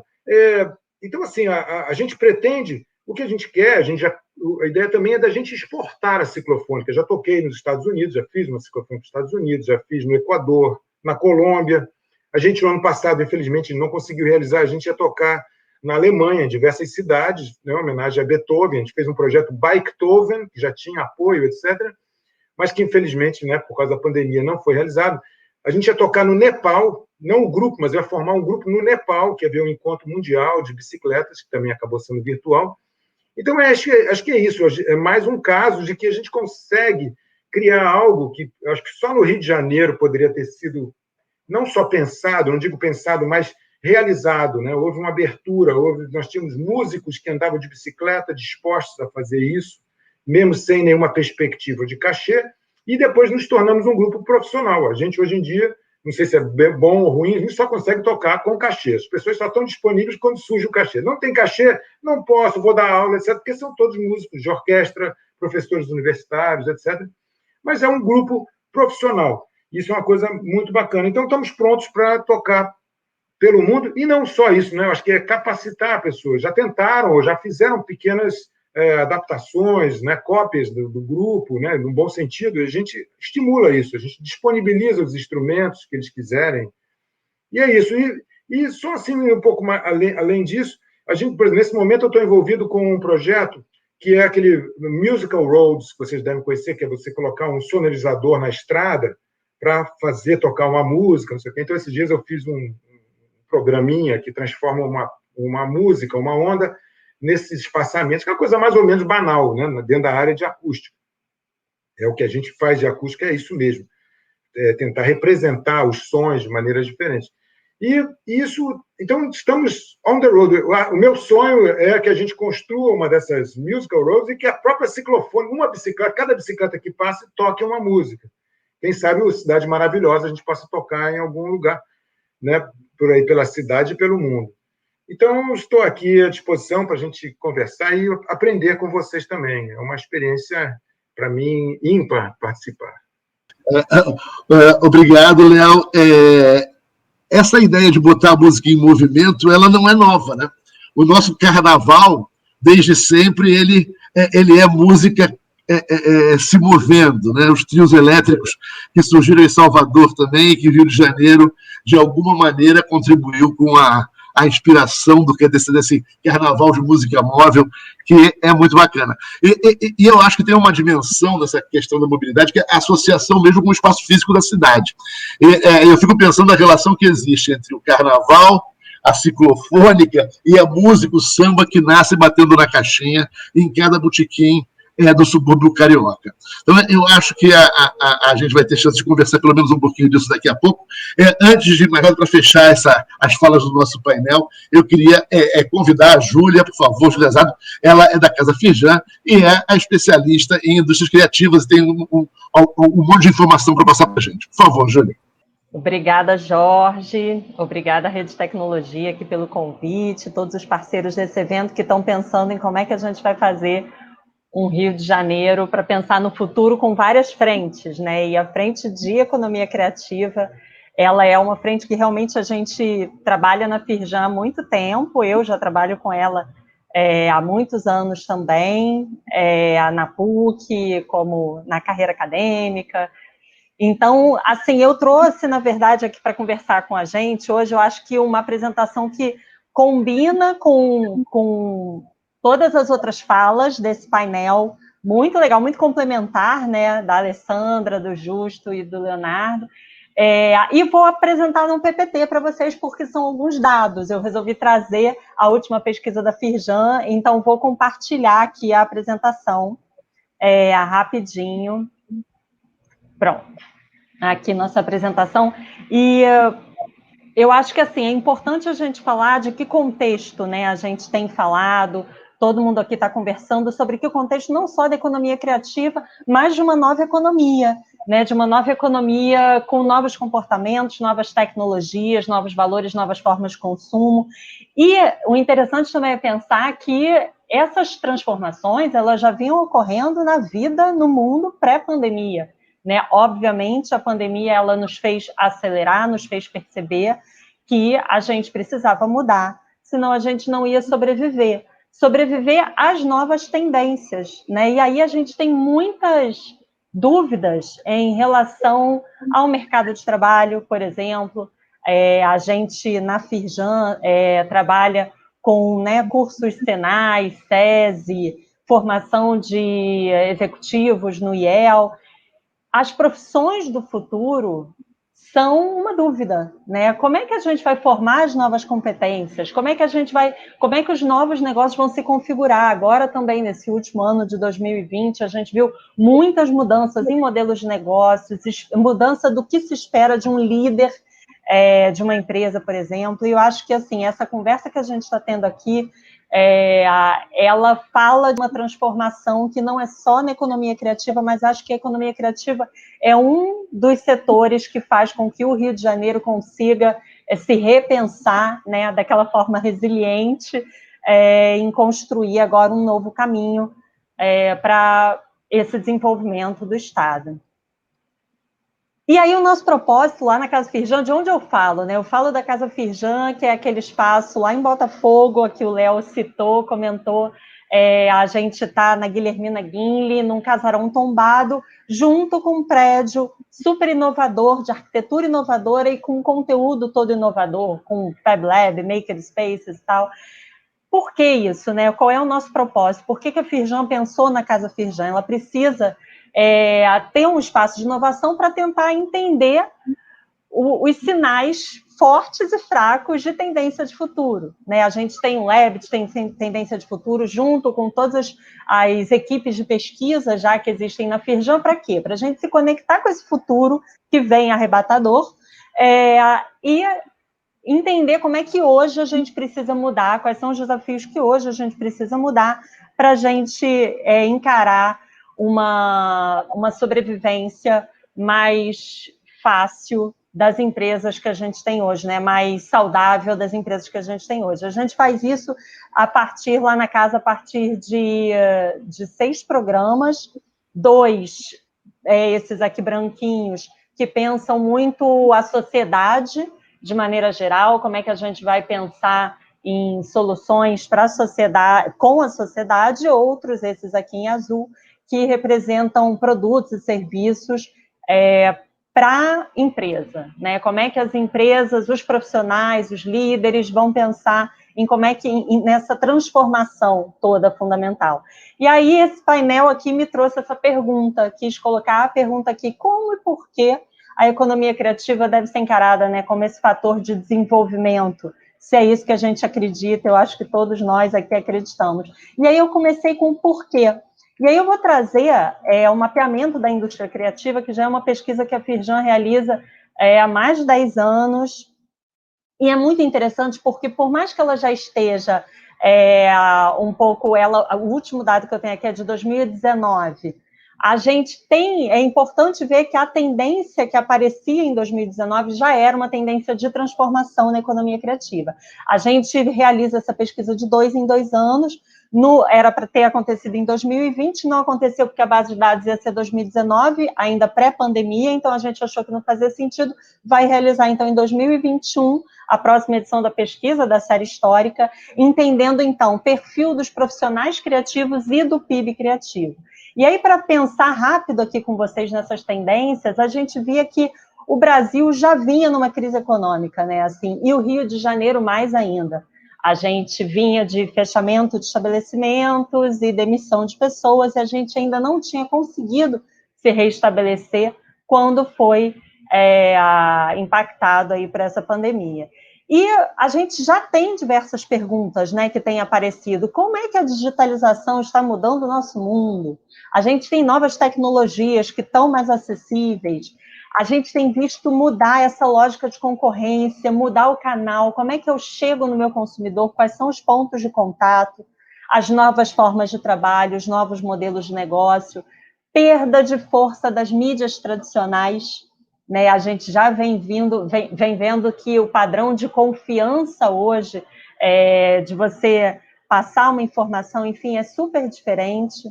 Então, assim, a gente pretende, o que a gente quer, a ideia também é da gente exportar a ciclofônica. Já toquei nos Estados Unidos, já fiz uma ciclofônica nos Estados Unidos, já fiz no Equador, na Colômbia. A gente, no ano passado, infelizmente, não conseguiu realizar, a gente ia tocar na Alemanha, em diversas cidades, né, em homenagem a Beethoven. A gente fez um projeto Biketoven, que já tinha apoio, etc., mas que, infelizmente, né, por causa da pandemia, não foi realizado. A gente ia tocar no Nepal, não o grupo, mas ia formar um grupo no Nepal, que ia haver um encontro mundial de bicicletas, que também acabou sendo virtual. Então, acho que é isso. É mais um caso de que a gente consegue criar algo que eu acho que só no Rio de Janeiro poderia ter sido não só pensado, não digo pensado, mas realizado, né? Houve uma abertura, nós tínhamos músicos que andavam de bicicleta, dispostos a fazer isso, mesmo sem nenhuma perspectiva de cachê, e depois nos tornamos um grupo profissional. A gente, hoje em dia, não sei se é bom ou ruim, a gente só consegue tocar com cachê. As pessoas só estão disponíveis quando surge o cachê. Não tem cachê? Não posso, vou dar aula, etc., porque são todos músicos de orquestra, professores universitários, etc. Mas é um grupo profissional. Isso é uma coisa muito bacana. Então, estamos prontos para tocar pelo mundo, e não só isso, né? Eu acho que é capacitar pessoas. Já tentaram, ou já fizeram pequenas adaptações, né? Cópias do grupo, né? No bom sentido, a gente estimula isso, a gente disponibiliza os instrumentos que eles quiserem, e é isso. E só assim, um pouco mais além disso, a gente, por exemplo, nesse momento eu estou envolvido com um projeto que é aquele Musical Roads, que vocês devem conhecer, que é você colocar um sonorizador na estrada para fazer tocar uma música, não sei o quê. Então, esses dias eu fiz um programinha que transforma uma música, uma onda, nesses espaçamentos, que é uma coisa mais ou menos banal, né, dentro da área de acústica. É o que a gente faz de acústica, é isso mesmo, tentar representar os sons de maneiras diferentes. E isso, então, estamos on the road. O meu sonho é que a gente construa uma dessas musical roads e que a própria ciclofone, cada bicicleta que passe, toque uma música. Quem sabe, o Cidade Maravilhosa, a gente possa tocar em algum lugar, né, por aí, pela cidade e pelo mundo. Então, estou aqui à disposição para a gente conversar e aprender com vocês também. É uma experiência, para mim, ímpar participar. Obrigado, Léo. Essa ideia de botar a música em movimento, ela não é nova, né? O nosso carnaval, desde sempre, ele é música se movendo, né? Os trios elétricos que surgiram em Salvador também, que Rio de Janeiro, de alguma maneira, contribuiu com a inspiração do que é desse carnaval de música móvel, que é muito bacana. E eu acho que tem uma dimensão dessa questão da mobilidade, que é a associação mesmo com o espaço físico da cidade. Eu fico pensando na relação que existe entre o carnaval, a ciclofônica e a música, o samba que nasce batendo na caixinha em cada botequim do subúrbio carioca. Então, eu acho que a gente vai ter chance de conversar pelo menos um pouquinho disso daqui a pouco. Antes de mais nada, para fechar as falas do nosso painel, eu queria convidar a Júlia, por favor, Júlia Zado. Ela é da Casa Firjan e é a especialista em indústrias criativas e tem um monte de informação para passar para a gente. Por favor, Júlia. Obrigada, Jorge. Obrigada, Rede Tecnologia, aqui pelo convite, todos os parceiros desse evento que estão pensando em como é que a gente vai fazer um Rio de Janeiro para pensar no futuro com várias frentes, né? E a frente de economia criativa, ela é uma frente que realmente a gente trabalha na Firjan há muito tempo. Eu já trabalho com ela há muitos anos também, na PUC, como na carreira acadêmica. Então, assim, eu trouxe, na verdade, aqui para conversar com a gente, hoje eu acho que uma apresentação que combina com todas as outras falas desse painel, muito legal, muito complementar, né, da Alessandra, do Justo e do Leonardo, E vou apresentar um PPT para vocês, porque são alguns dados. Eu resolvi trazer a última pesquisa da Firjan, então vou compartilhar aqui a apresentação rapidinho. Pronto. Aqui nossa apresentação. E eu acho que assim, é importante a gente falar de que contexto, né, a gente tem falado, todo mundo aqui está conversando sobre que contexto não só da economia criativa, mas de uma nova economia, né, de uma nova economia com novos comportamentos, novas tecnologias, novos valores, novas formas de consumo. E o interessante também é pensar que essas transformações elas já vinham ocorrendo na vida no mundo pré-pandemia, né? Obviamente, a pandemia ela nos fez acelerar, nos fez perceber que a gente precisava mudar, senão a gente não ia sobreviver às novas tendências, né? E aí a gente tem muitas dúvidas em relação ao mercado de trabalho, por exemplo. A gente, na Firjan, trabalha com, né, cursos Senai, SESI, formação de executivos no IEL. As profissões do futuro são uma dúvida, né? Como é que a gente vai formar as novas competências? Como é que os novos negócios vão se configurar? Agora também, nesse último ano de 2020, a gente viu muitas mudanças em modelos de negócios, mudança do que se espera de um líder de uma empresa, por exemplo. E eu acho que, assim, essa conversa que a gente está tendo aqui, ela fala de uma transformação que não é só na economia criativa, mas acho que a economia criativa é um dos setores que faz com que o Rio de Janeiro consiga se repensar, né, daquela forma resiliente, em construir agora um novo caminho para esse desenvolvimento do Estado. E aí o nosso propósito lá na Casa Firjan, de onde eu falo, né? Eu falo da Casa Firjan, que é aquele espaço lá em Botafogo, que o Léo citou, comentou. A gente está na Guilhermina Guinle, num casarão tombado, junto com um prédio super inovador, de arquitetura inovadora e com conteúdo todo inovador, com Fab Lab, Maker Spaces e tal. Por que isso, né? Qual é o nosso propósito? Por que a Firjan pensou na Casa Firjan? Ela precisa ter um espaço de inovação para tentar entender os sinais fortes e fracos de tendência de futuro, né? A gente tem um lab, tem tendência de futuro junto com todas as equipes de pesquisa já que existem na Firjan. Para quê? Para a gente se conectar com esse futuro que vem arrebatador e entender como é que hoje a gente precisa mudar, quais são os desafios que hoje a gente precisa mudar para a gente encarar uma sobrevivência mais fácil das empresas que a gente tem hoje, né? Mais saudável das empresas que a gente tem hoje. A gente faz isso lá na casa, a partir de 6 programas, 2, esses aqui branquinhos, que pensam muito a sociedade, de maneira geral, como é que a gente vai pensar em soluções para a sociedade, com a sociedade, outros, esses aqui em azul, que representam produtos e serviços para a empresa, né? Como é que as empresas, os profissionais, os líderes vão pensar em como é que nessa transformação toda fundamental. E aí esse painel aqui me trouxe essa pergunta, quis colocar a pergunta aqui, como e por que a economia criativa deve ser encarada, né, como esse fator de desenvolvimento, se é isso que a gente acredita, eu acho que todos nós aqui acreditamos. E aí eu comecei com o porquê. E aí eu vou trazer o mapeamento da indústria criativa, que já é uma pesquisa que a Firjan realiza há mais de 10 anos, e é muito interessante porque, por mais que ela já esteja um pouco, o último dado que eu tenho aqui é de 2019, a gente é importante ver que a tendência que aparecia em 2019 já era uma tendência de transformação na economia criativa. A gente realiza essa pesquisa de 2 em 2 anos, era para ter acontecido em 2020, não aconteceu porque a base de dados ia ser 2019, ainda pré-pandemia, então a gente achou que não fazia sentido, vai realizar então em 2021 a próxima edição da pesquisa, da série histórica, entendendo então o perfil dos profissionais criativos e do PIB criativo. E aí, para pensar rápido aqui com vocês nessas tendências, a gente via que o Brasil já vinha numa crise econômica, né? Assim, e o Rio de Janeiro mais ainda. A gente vinha de fechamento de estabelecimentos e demissão de pessoas, e a gente ainda não tinha conseguido se reestabelecer quando foi impactado aí por essa pandemia. E a gente já tem diversas perguntas, né, que têm aparecido. Como é que a digitalização está mudando o nosso mundo? A gente tem novas tecnologias que estão mais acessíveis. A gente tem visto mudar essa lógica de concorrência, mudar o canal. Como é que eu chego no meu consumidor? Quais são os pontos de contato? As novas formas de trabalho, os novos modelos de negócio, perda de força das mídias tradicionais, né? A gente já vem vendo que o padrão de confiança hoje, de você passar uma informação, enfim, é super diferente.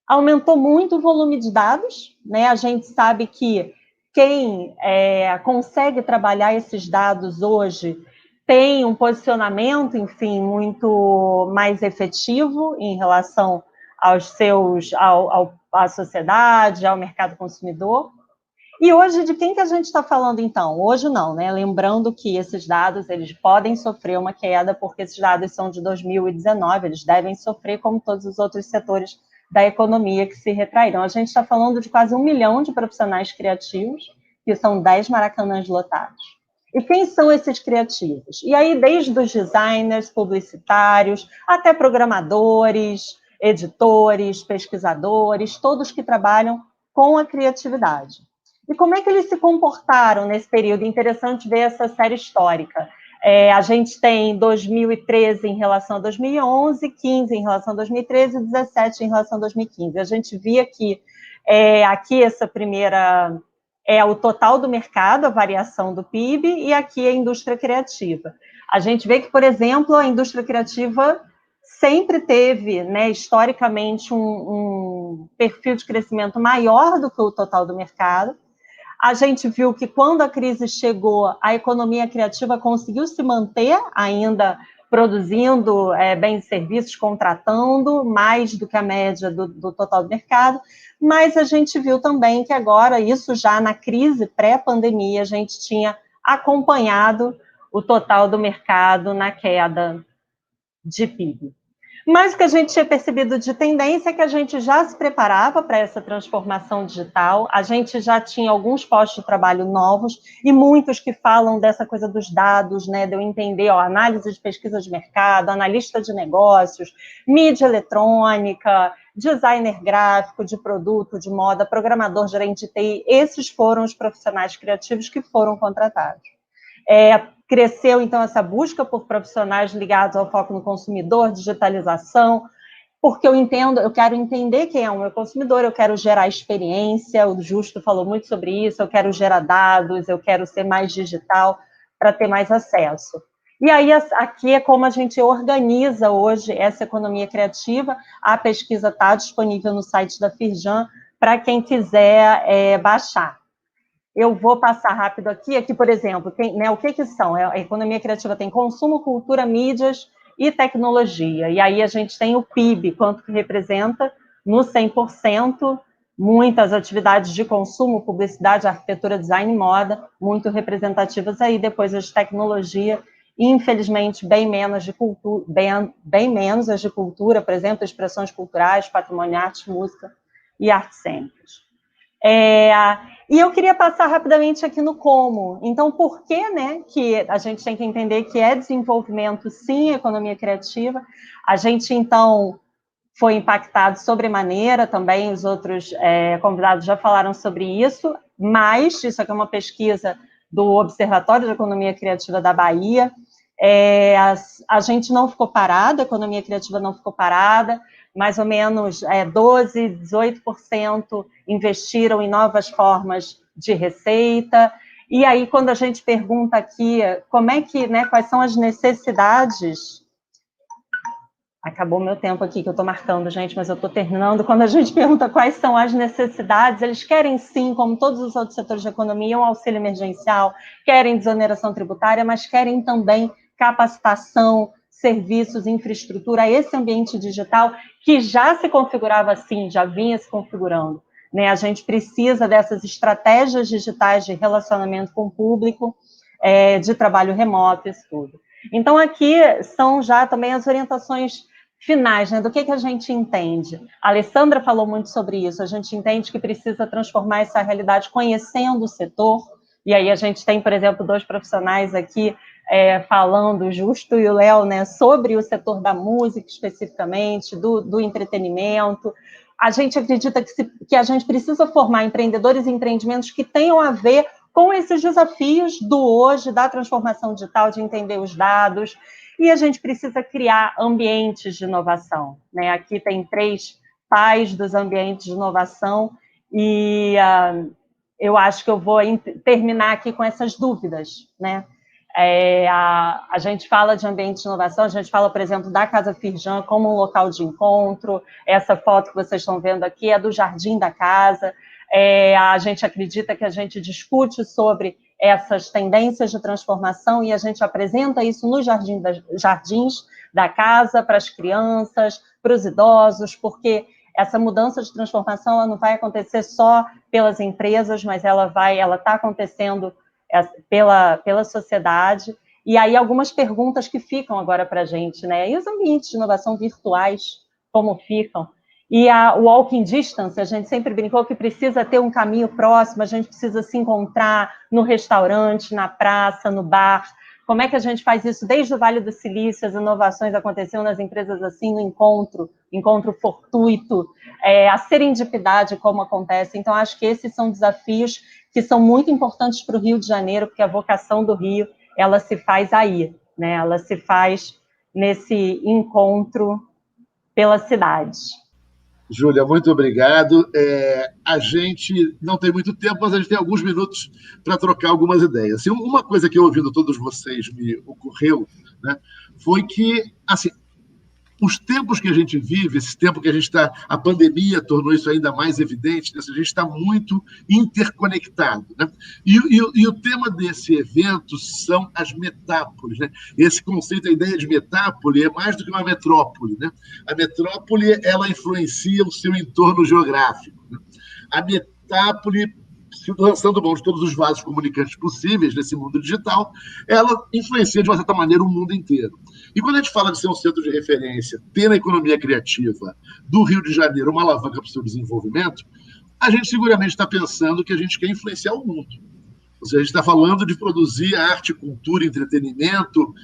Aumentou muito o volume de dados, né? A gente sabe que quem consegue trabalhar esses dados hoje tem um posicionamento, enfim, muito mais efetivo em relação à sociedade, ao mercado consumidor. E hoje, de quem que a gente está falando, então? Hoje não, né? Lembrando que esses dados, eles podem sofrer uma queda, porque esses dados são de 2019, eles devem sofrer como todos os outros setores da economia que se retraíram. A gente está falando de quase 1 milhão de profissionais criativos, que são 10 maracanãs lotados. E quem são esses criativos? E aí, desde os designers, publicitários, até programadores, editores, pesquisadores, todos que trabalham com a criatividade. E como é que eles se comportaram nesse período? Interessante ver essa série histórica. A gente tem 2013 em relação a 2011, 15 em relação a 2013 e 17 em relação a 2015. A gente via que aqui essa primeira é o total do mercado, a variação do PIB, e aqui a indústria criativa. A gente vê que, por exemplo, a indústria criativa sempre teve, né, historicamente, um perfil de crescimento maior do que o total do mercado. A gente viu que quando a crise chegou, a economia criativa conseguiu se manter ainda produzindo bens e serviços, contratando mais do que a média do total do mercado, mas a gente viu também que agora, isso já na crise pré-pandemia, a gente tinha acompanhado o total do mercado na queda de PIB. Mas o que a gente tinha percebido de tendência é que a gente já se preparava para essa transformação digital, a gente já tinha alguns postos de trabalho novos, e muitos que falam dessa coisa dos dados, né, de eu entender, análise de pesquisa de mercado, analista de negócios, mídia eletrônica, designer gráfico, de produto, de moda, programador, gerente de TI, esses foram os profissionais criativos que foram contratados. Cresceu, então, essa busca por profissionais ligados ao foco no consumidor, digitalização, porque eu quero entender quem é o meu consumidor, eu quero gerar experiência, o Justo falou muito sobre isso, eu quero gerar dados, eu quero ser mais digital para ter mais acesso. E aí, aqui é como a gente organiza hoje essa economia criativa. A pesquisa está disponível no site da Firjan para quem quiser baixar. Eu vou passar rápido aqui, por exemplo, o que são? A economia criativa tem consumo, cultura, mídias e tecnologia. E aí a gente tem o PIB, quanto que representa no 100%, muitas atividades de consumo, publicidade, arquitetura, design e moda, muito representativas aí. Depois as de tecnologia, infelizmente, bem menos as de cultura, por exemplo, expressões culturais, patrimônio, arte, música e artes cênicas. E eu queria passar rapidamente aqui no como. Então, por que, né, que a gente tem que entender que é desenvolvimento, sim, economia criativa? A gente, então, foi impactado sobremaneira também, os outros convidados já falaram sobre isso, mas isso aqui é uma pesquisa do Observatório de Economia Criativa da Bahia. A gente não ficou parada, a economia criativa não ficou parada, mais ou menos 12%, 18% investiram em novas formas de receita. E aí, quando a gente pergunta aqui como é que, né, quais são as necessidades... Acabou meu tempo aqui, que eu estou marcando, gente, mas eu estou terminando. Quando a gente pergunta quais são as necessidades, eles querem sim, como todos os outros setores de economia, um auxílio emergencial, querem desoneração tributária, mas querem também capacitação, serviços, infraestrutura, esse ambiente digital que já se configurava assim, já vinha se configurando, né? A gente precisa dessas estratégias digitais de relacionamento com o público, de trabalho remoto, isso tudo. Então, aqui são já também as orientações finais, né, do que a gente entende. A Alessandra falou muito sobre isso, a gente entende que precisa transformar essa realidade conhecendo o setor, E aí a gente tem, por exemplo, 2 profissionais aqui falando, o Justo e o Léo, né, sobre o setor da música especificamente, do entretenimento. A gente acredita que a gente precisa formar empreendedores e empreendimentos que tenham a ver com esses desafios do hoje, da transformação digital, de entender os dados, e a gente precisa criar ambientes de inovação, né? Aqui tem 3 pais dos ambientes de inovação, e eu acho que eu vou terminar aqui com essas dúvidas, né? A gente fala de ambiente de inovação, a gente fala, por exemplo, da Casa Firjan como um local de encontro. Essa foto que vocês estão vendo aqui é do Jardim da Casa. A gente acredita que a gente discute sobre essas tendências de transformação e a gente apresenta isso nos jardins da casa, para as crianças, para os idosos, porque essa mudança de transformação ela não vai acontecer só pelas empresas, mas ela está acontecendo pela sociedade. E aí algumas perguntas que ficam agora para a gente, né? E os ambientes de inovação virtuais, como ficam? E o walking distance, a gente sempre brincou que precisa ter um caminho próximo, a gente precisa se encontrar no restaurante, na praça, no bar. Como é que a gente faz isso desde o Vale do Silício? As inovações aconteciam nas empresas assim, no encontro fortuito, a serendipidade como acontece. Então, acho que esses são desafios que são muito importantes para o Rio de Janeiro, porque a vocação do Rio, ela se faz aí, né? Ela se faz nesse encontro pela cidade. Júlia, muito obrigado. A gente não tem muito tempo, mas a gente tem alguns minutos para trocar algumas ideias. Uma coisa que eu ouvindo todos vocês me ocorreu, né, foi que, assim, os tempos que a gente vive, esse tempo que a gente está, a pandemia tornou isso ainda mais evidente, né? A gente está muito interconectado, né? E o tema desse evento são as metápoles, né? Esse conceito, a ideia de metápole é mais do que uma metrópole, né? A metrópole, ela influencia o seu entorno geográfico, né? A metápole, se lançando mão de todos os vasos comunicantes possíveis nesse mundo digital, ela influencia, de uma certa maneira, o mundo inteiro. E quando a gente fala de ser um centro de referência, ter na economia criativa do Rio de Janeiro uma alavanca para o seu desenvolvimento, a gente seguramente está pensando que a gente quer influenciar o mundo. Ou seja, a gente está falando de produzir arte, cultura, entretenimento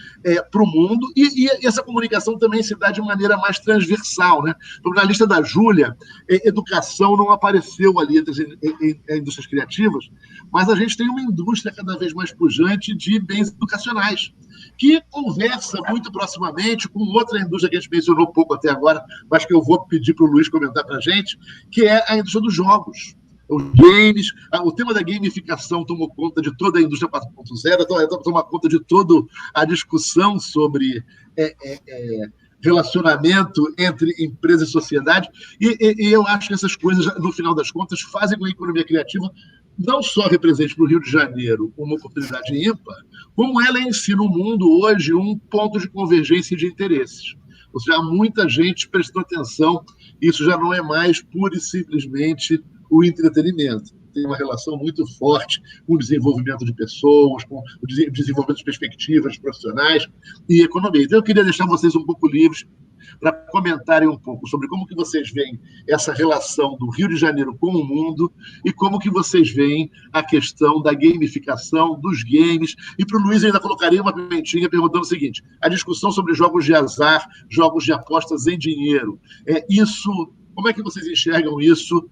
para o mundo, e essa comunicação também se dá de maneira mais transversal, né? Então, na lista da Júlia, educação não apareceu ali entre as indústrias criativas, mas a gente tem uma indústria cada vez mais pujante de bens educacionais, que conversa muito proximamente com outra indústria que a gente mencionou pouco até agora, mas que eu vou pedir para o Luiz comentar para a gente, que é a indústria dos jogos. Os games, o tema da gamificação tomou conta de toda a indústria 4.0, toma conta de toda a discussão sobre relacionamento entre empresa e sociedade, e eu acho que essas coisas, no final das contas, fazem com que a economia criativa não só represente para o Rio de Janeiro uma oportunidade ímpar, como ela em si no mundo hoje um ponto de convergência de interesses. Ou seja, há muita gente prestando atenção, isso já não é mais pura e simplesmente o entretenimento. Tem uma relação muito forte com o desenvolvimento de pessoas, com o desenvolvimento de perspectivas profissionais e economia. Então, eu queria deixar vocês um pouco livres para comentarem um pouco sobre como que vocês veem essa relação do Rio de Janeiro com o mundo e como que vocês veem a questão da gamificação, dos games. E para o Luiz, eu ainda colocaria uma pimentinha perguntando o seguinte: a discussão sobre jogos de azar, jogos de apostas em dinheiro, como é que vocês enxergam isso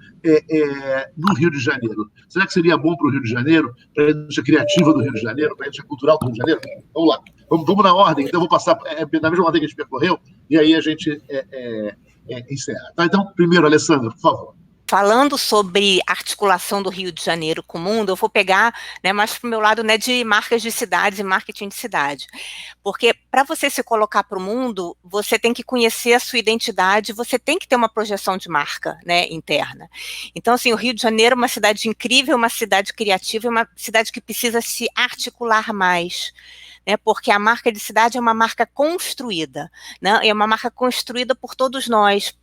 no Rio de Janeiro? Será que seria bom para o Rio de Janeiro, para a indústria criativa do Rio de Janeiro, para a indústria cultural do Rio de Janeiro? Vamos lá, vamos na ordem. Então, eu vou passar na mesma ordem que a gente percorreu, e aí a gente encerra. Tá? Então, primeiro, Alessandra, por favor. Falando sobre articulação do Rio de Janeiro com o mundo, eu vou pegar, né, mais para o meu lado, né, de marcas de cidades e marketing de cidade. Porque para você se colocar para o mundo, você tem que conhecer a sua identidade, você tem que ter uma projeção de marca, né, interna. Então, assim, o Rio de Janeiro é uma cidade incrível, uma cidade criativa, uma cidade que precisa se articular mais. né, porque a marca de cidade é uma marca construída, né, é uma marca construída por todos nós,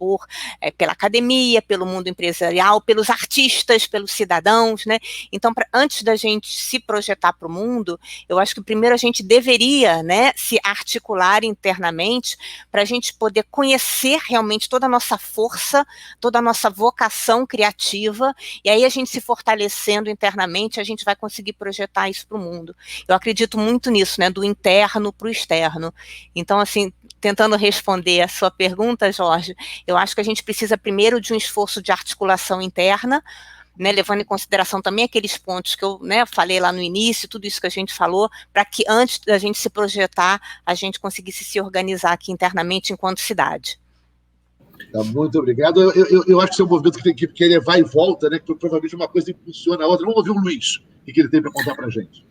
pela academia, pelo mundo empresarial, pelos artistas, pelos cidadãos, né, então antes da gente se projetar para o mundo, eu acho que primeiro a gente deveria, né, se articular internamente para a gente poder conhecer realmente toda a nossa força, toda a nossa vocação criativa, e aí a gente se fortalecendo internamente, a gente vai conseguir projetar isso para o mundo. Eu acredito muito nisso, né, do interno para o externo. Então, assim, tentando responder a sua pergunta, Jorge, eu acho que a gente precisa primeiro de um esforço de articulação interna, né, levando em consideração também aqueles pontos que eu, né, falei lá no início, tudo isso que a gente falou, para que antes da gente se projetar, a gente conseguisse se organizar aqui internamente enquanto cidade. Tá, muito obrigado. Eu acho que esse é um movimento que ele vai e volta, né, que provavelmente uma coisa impulsiona a outra. Vamos ouvir o Luiz, o que ele tem para contar para a gente.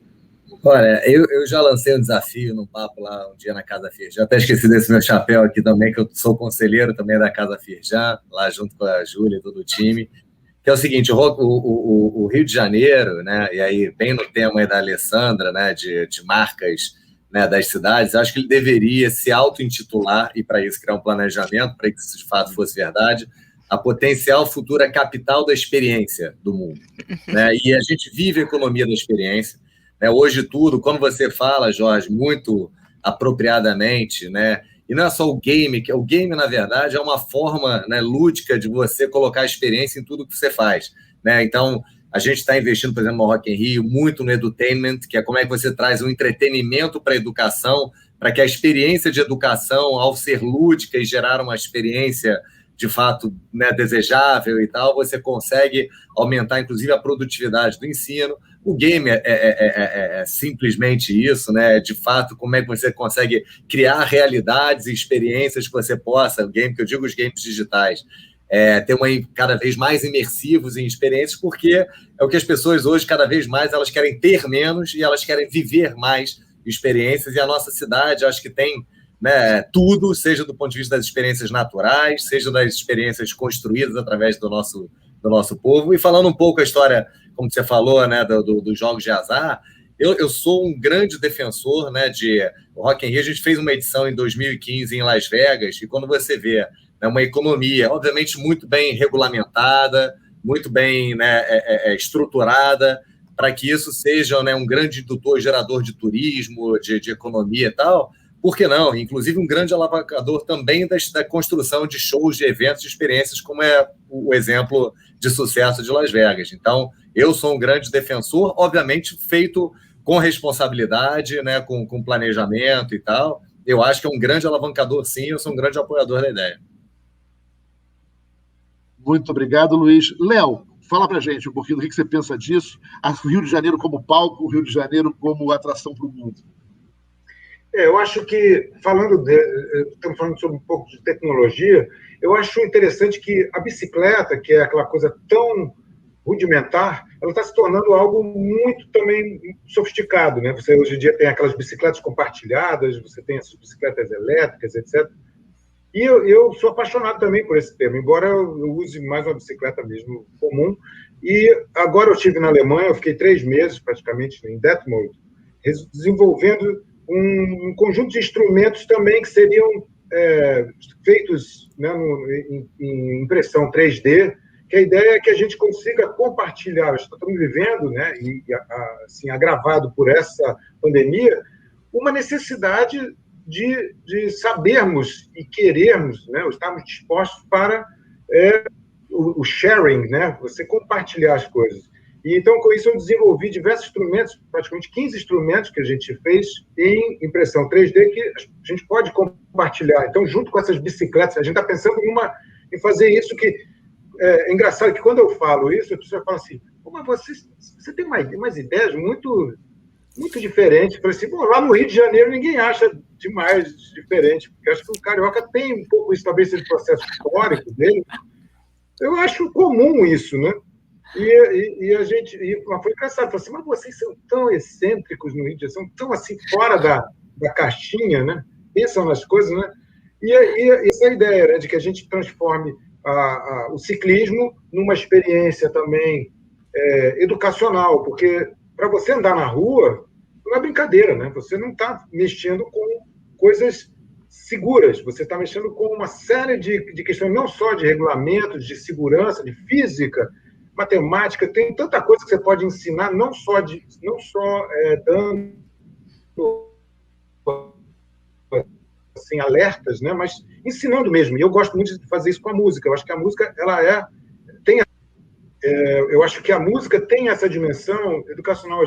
Olha, eu já lancei um desafio num papo lá um dia na Casa Firjan. Até esqueci desse meu chapéu aqui também, que eu sou conselheiro também da Casa Firjan, lá junto com a Júlia e todo o time. Que é o seguinte, o Rio de Janeiro, né, e aí bem no tema aí da Alessandra, né, de marcas, né, das cidades, acho que ele deveria se auto-intitular, e para isso criar um planejamento, para que isso de fato fosse verdade, a potencial futura capital da experiência do mundo. Né? E a gente vive a economia da experiência. Né? Hoje tudo, quando você fala, Jorge, muito apropriadamente, né, e não é só o game, que o game, na verdade, é uma forma, né, lúdica de você colocar a experiência em tudo que você faz. Né? Então, a gente está investindo, por exemplo, no Rock in Rio, muito no edutainment, que é como é que você traz um entretenimento para a educação, para que a experiência de educação, ao ser lúdica e gerar uma experiência, de fato, né, desejável e tal, você consegue aumentar, inclusive, a produtividade do ensino. O game é simplesmente isso, né? De fato, como é que você consegue criar realidades e experiências que você possa, o game, que eu digo os games digitais, ter cada vez mais imersivos em experiências, porque é o que as pessoas hoje, cada vez mais, elas querem ter menos e elas querem viver mais experiências, e a nossa cidade, acho que tem, né, tudo, seja do ponto de vista das experiências naturais, seja das experiências construídas através do nosso povo. E falando um pouco a história, como você falou, né, dos jogos de azar, eu sou um grande defensor, né, de Rock in Rio. A gente fez uma edição em 2015 em Las Vegas, e quando você vê, né, uma economia, obviamente, muito bem regulamentada, muito bem, né, estruturada, para que isso seja, né, um grande indutor, gerador de turismo, de economia e tal, por que não? Inclusive um grande alavancador também da construção de shows, de eventos, de experiências, como é o exemplo de sucesso de Las Vegas. Então, eu sou um grande defensor, obviamente feito com responsabilidade, né, com planejamento e tal. Eu acho que é um grande alavancador, sim, eu sou um grande apoiador da ideia. Muito obrigado, Luiz. Léo, fala para a gente um pouquinho do que você pensa disso. O Rio de Janeiro como palco, o Rio de Janeiro como atração para o mundo. Eu acho que, estamos falando sobre um pouco de tecnologia, eu acho interessante que a bicicleta, que é aquela coisa tão rudimentar, ela está se tornando algo muito também sofisticado, né? Você hoje em dia tem aquelas bicicletas compartilhadas, você tem essas bicicletas elétricas, etc. E eu sou apaixonado também por esse tema, embora eu use mais uma bicicleta mesmo comum. E agora eu estive na Alemanha, eu fiquei 3 meses praticamente em Detmold, desenvolvendo um conjunto de instrumentos também que seriam feitos, né, em impressão 3D, que a ideia é que a gente consiga compartilhar. Estamos vivendo, né, e assim, agravado por essa pandemia, uma necessidade de sabermos e querermos, né, estarmos dispostos para o sharing, né, você compartilhar as coisas. E, então, com isso, eu desenvolvi diversos instrumentos, praticamente 15 instrumentos que a gente fez em impressão 3D, que a gente pode compartilhar. Então, junto com essas bicicletas, a gente está pensando em fazer isso, que é engraçado que quando eu falo isso, a pessoa fala assim, mas você tem umas ideias muito, muito diferentes. Eu falei assim, lá no Rio de Janeiro ninguém acha demais diferente, porque eu acho que o carioca tem um pouco isso, talvez seja o processo histórico dele. Eu acho comum isso, né? E foi engraçado, falei assim, mas vocês são tão excêntricos no Rio de Janeiro, são tão assim fora da caixinha, né? Pensam nas coisas, né? E essa é a ideia, né, de que a gente transforme o ciclismo numa experiência também educacional, porque para você andar na rua, não é brincadeira, né? Você não está mexendo com coisas seguras, você está mexendo com uma série de questões, não só de regulamentos, de segurança, de física, matemática, tem tanta coisa que você pode ensinar, não só dando assim, alertas, né? Mas ensinando mesmo. E eu gosto muito de fazer isso com a música. Eu acho que a música, eu acho que a música tem essa dimensão educacional.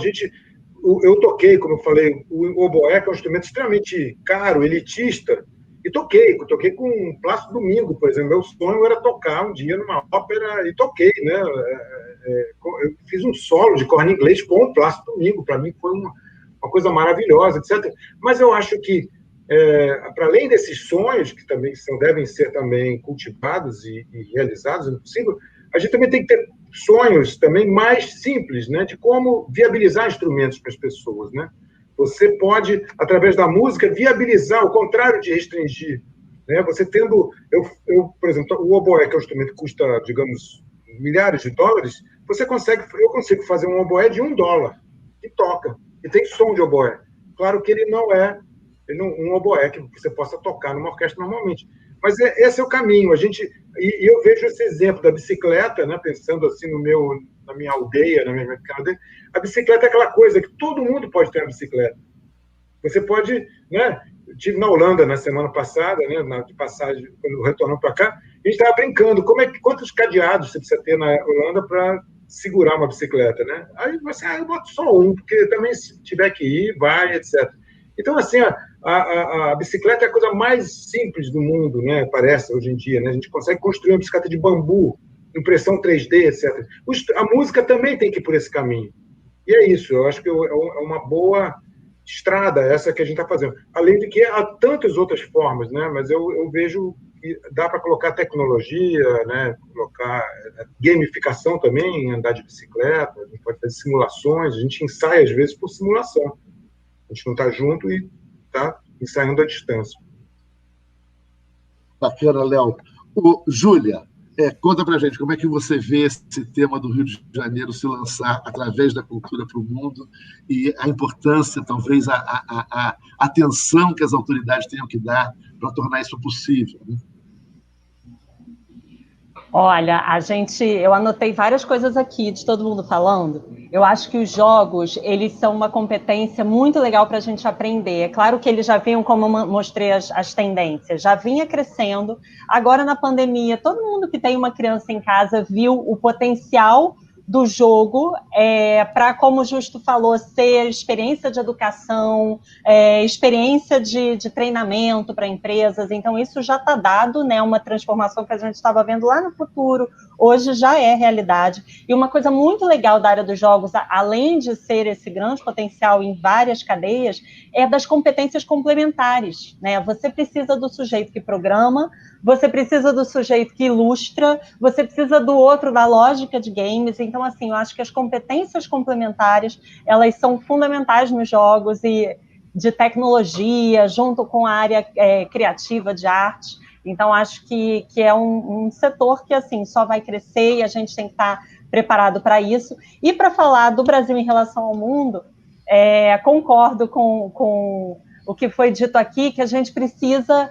Eu toquei, como eu falei, o oboé, que é um instrumento extremamente caro, elitista, e toquei com Plácido Domingo, por exemplo. Meu sonho era tocar um dia numa ópera, e toquei, né? Eu fiz um solo de corno inglês com o Plácido Domingo, para mim foi uma coisa maravilhosa, etc. Mas eu acho que, para além desses sonhos, que também devem ser também cultivados e realizados, é possível, a gente também tem que ter sonhos também mais simples, né, de como viabilizar instrumentos para as pessoas, né? Você pode, através da música, viabilizar, ao contrário de restringir, né? Você tendo, por exemplo, o oboé, que é um instrumento que custa, digamos, milhares de dólares, eu consigo fazer um oboé de $1 e toca, e tem som de oboé. Claro que ele não é um oboé que você possa tocar numa orquestra normalmente, mas esse é o caminho. E eu vejo esse exemplo da bicicleta, né, pensando assim na minha aldeia, na minha aldeia. A bicicleta é aquela coisa que todo mundo pode ter uma bicicleta. Você pode, né? Eu estive na Holanda na semana passada, né, de passagem, quando retornamos para cá, a gente estava brincando, quantos cadeados você precisa ter na Holanda para segurar uma bicicleta, né? Aí você, eu boto só um, porque também se tiver que ir, vai, etc. Então, assim, a bicicleta é a coisa mais simples do mundo, né? Parece, hoje em dia, né? A gente consegue construir uma bicicleta de bambu, impressão 3D, etc. A música também tem que ir por esse caminho. E é isso, eu acho que é uma boa estrada essa que a gente está fazendo. Além de que há tantas outras formas, né? Mas eu vejo que dá para colocar tecnologia, né? Colocar gamificação também, andar de bicicleta, a gente pode fazer simulações, a gente ensaia às vezes por simulação. A gente não está junto e está ensaiando à distância. Bacana, Léo. Júlia, conta para a gente como é que você vê esse tema do Rio de Janeiro se lançar através da cultura para o mundo e a importância, talvez, a atenção que as autoridades tenham que dar para tornar isso possível, né? Olha, eu anotei várias coisas aqui de todo mundo falando. Eu acho que os jogos, eles são uma competência muito legal para a gente aprender. É claro que eles já vinham, como eu mostrei as tendências, já vinha crescendo. Agora, na pandemia, todo mundo que tem uma criança em casa viu o potencial do jogo para, como o Justo falou, ser experiência de educação, experiência de treinamento para empresas. Então, isso já está dado, né? Uma transformação que a gente estava vendo lá no futuro, hoje já é realidade. E uma coisa muito legal da área dos jogos, além de ser esse grande potencial em várias cadeias, é das competências complementares, né? Você precisa do sujeito que programa, você precisa do sujeito que ilustra, você precisa do outro da lógica de games. Então, assim, eu acho que as competências complementares, elas são fundamentais nos jogos e de tecnologia, junto com a área criativa de arte. Então, acho que é um setor que, assim, só vai crescer e a gente tem que estar preparado para isso. E para falar do Brasil em relação ao mundo, concordo com o que foi dito aqui, que a gente precisa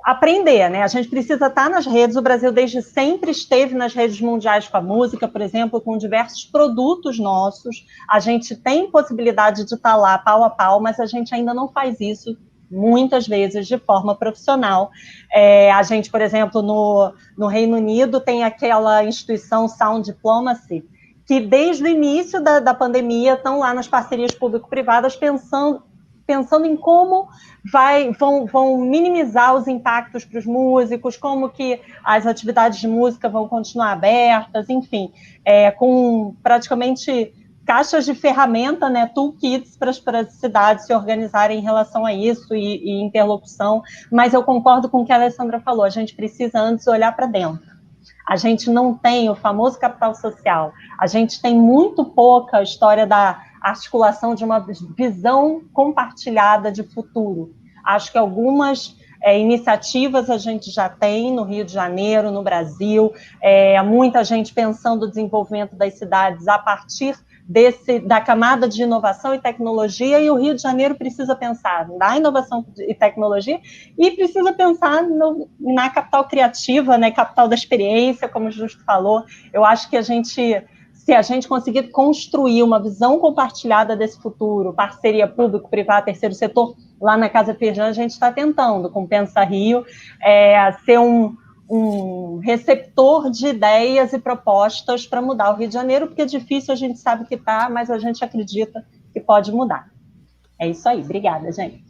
aprender, né? A gente precisa estar nas redes. O Brasil desde sempre esteve nas redes mundiais com a música, por exemplo, com diversos produtos nossos. A gente tem possibilidade de estar lá pau a pau, mas a gente ainda não faz isso muitas vezes de forma profissional. A gente, por exemplo, no Reino Unido tem aquela instituição Sound Diplomacy, que desde o início da pandemia estão lá nas parcerias público-privadas pensando em como vão minimizar os impactos para os músicos, como que as atividades de música vão continuar abertas, enfim, com praticamente caixas de ferramenta, né, toolkits para as cidades se organizarem em relação a isso e interlocução. Mas eu concordo com o que a Alessandra falou, a gente precisa antes olhar para dentro. A gente não tem o famoso capital social, a gente tem muito pouca história da articulação de uma visão compartilhada de futuro. Acho que algumas iniciativas a gente já tem no Rio de Janeiro, no Brasil, muita gente pensando o desenvolvimento das cidades a partir da camada de inovação e tecnologia, e o Rio de Janeiro precisa pensar na inovação e tecnologia e precisa pensar na capital criativa, né, capital da experiência, como o Justo falou. Eu acho que se a gente conseguir construir uma visão compartilhada desse futuro, parceria público-privado, terceiro setor, lá na Casa Feijão a gente está tentando, com o Pensa Rio, ser um receptor de ideias e propostas para mudar o Rio de Janeiro, porque é difícil, a gente sabe que está, mas a gente acredita que pode mudar. É isso aí, obrigada, gente.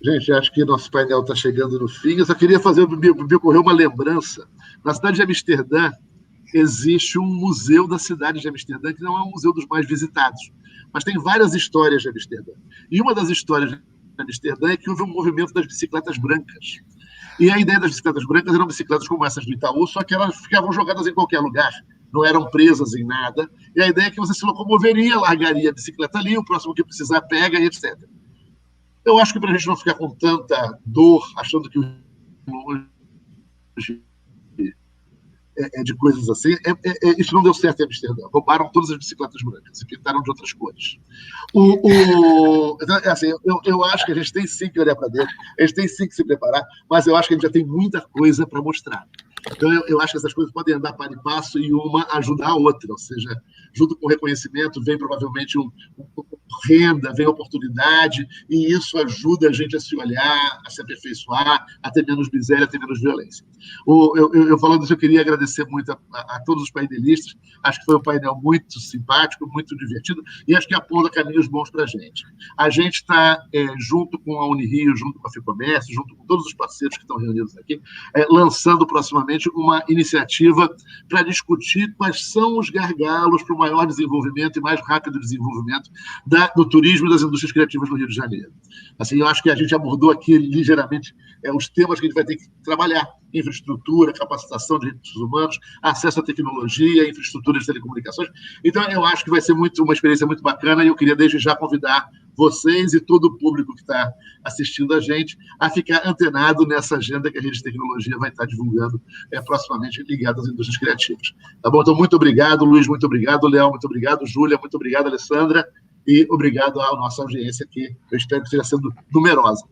Gente, acho que nosso painel está chegando no fim. Eu só queria me ocorreu uma lembrança. Na cidade de Amsterdã, existe um museu da cidade de Amsterdã, que não é um museu dos mais visitados, mas tem várias histórias de Amsterdã. E uma das histórias de Amsterdã é que houve um movimento das bicicletas brancas. E a ideia das bicicletas brancas eram bicicletas como essas do Itaú, só que elas ficavam jogadas em qualquer lugar, não eram presas em nada. E a ideia é que você se locomoveria, largaria a bicicleta ali, o próximo que precisar pega, e etc. Eu acho que para a gente não ficar com tanta dor, achando que de coisas assim, isso não deu certo em Amsterdã. Roubaram todas as bicicletas brancas e pintaram de outras cores. Assim, eu acho que a gente tem sim que olhar para dentro, a gente tem sim que se preparar, mas eu acho que a gente já tem muita coisa para mostrar. Então, eu acho que essas coisas podem andar para e passo e uma ajudar a outra, ou seja, junto com o reconhecimento vem provavelmente renda, vem oportunidade, e isso ajuda a gente a se olhar, a se aperfeiçoar, a ter menos miséria, a ter menos violência. Eu falando isso, eu queria agradecer muito a todos os painelistas, acho que foi um painel muito simpático, muito divertido, e acho que aponta caminhos bons para a gente. A gente está, junto com a Unirio, junto com a FIComércio, junto com todos os parceiros que estão reunidos aqui, lançando proximamente uma iniciativa para discutir quais são os gargalos para o maior desenvolvimento e mais rápido desenvolvimento do turismo e das indústrias criativas no Rio de Janeiro. Assim, eu acho que a gente abordou aqui ligeiramente os temas que a gente vai ter que trabalhar: infraestrutura, capacitação de recursos humanos, acesso à tecnologia, infraestrutura de telecomunicações. Então, eu acho que vai ser uma experiência muito bacana, e eu queria desde já convidar vocês e todo o público que está assistindo a gente a ficar antenado nessa agenda que a Rede de Tecnologia vai estar divulgando proximamente, ligada às indústrias criativas. Tá bom? Então, muito obrigado, Luiz, muito obrigado, Léo, muito obrigado, Júlia, muito obrigado, Alessandra, e obrigado à nossa audiência aqui. Eu espero que esteja sendo numerosa.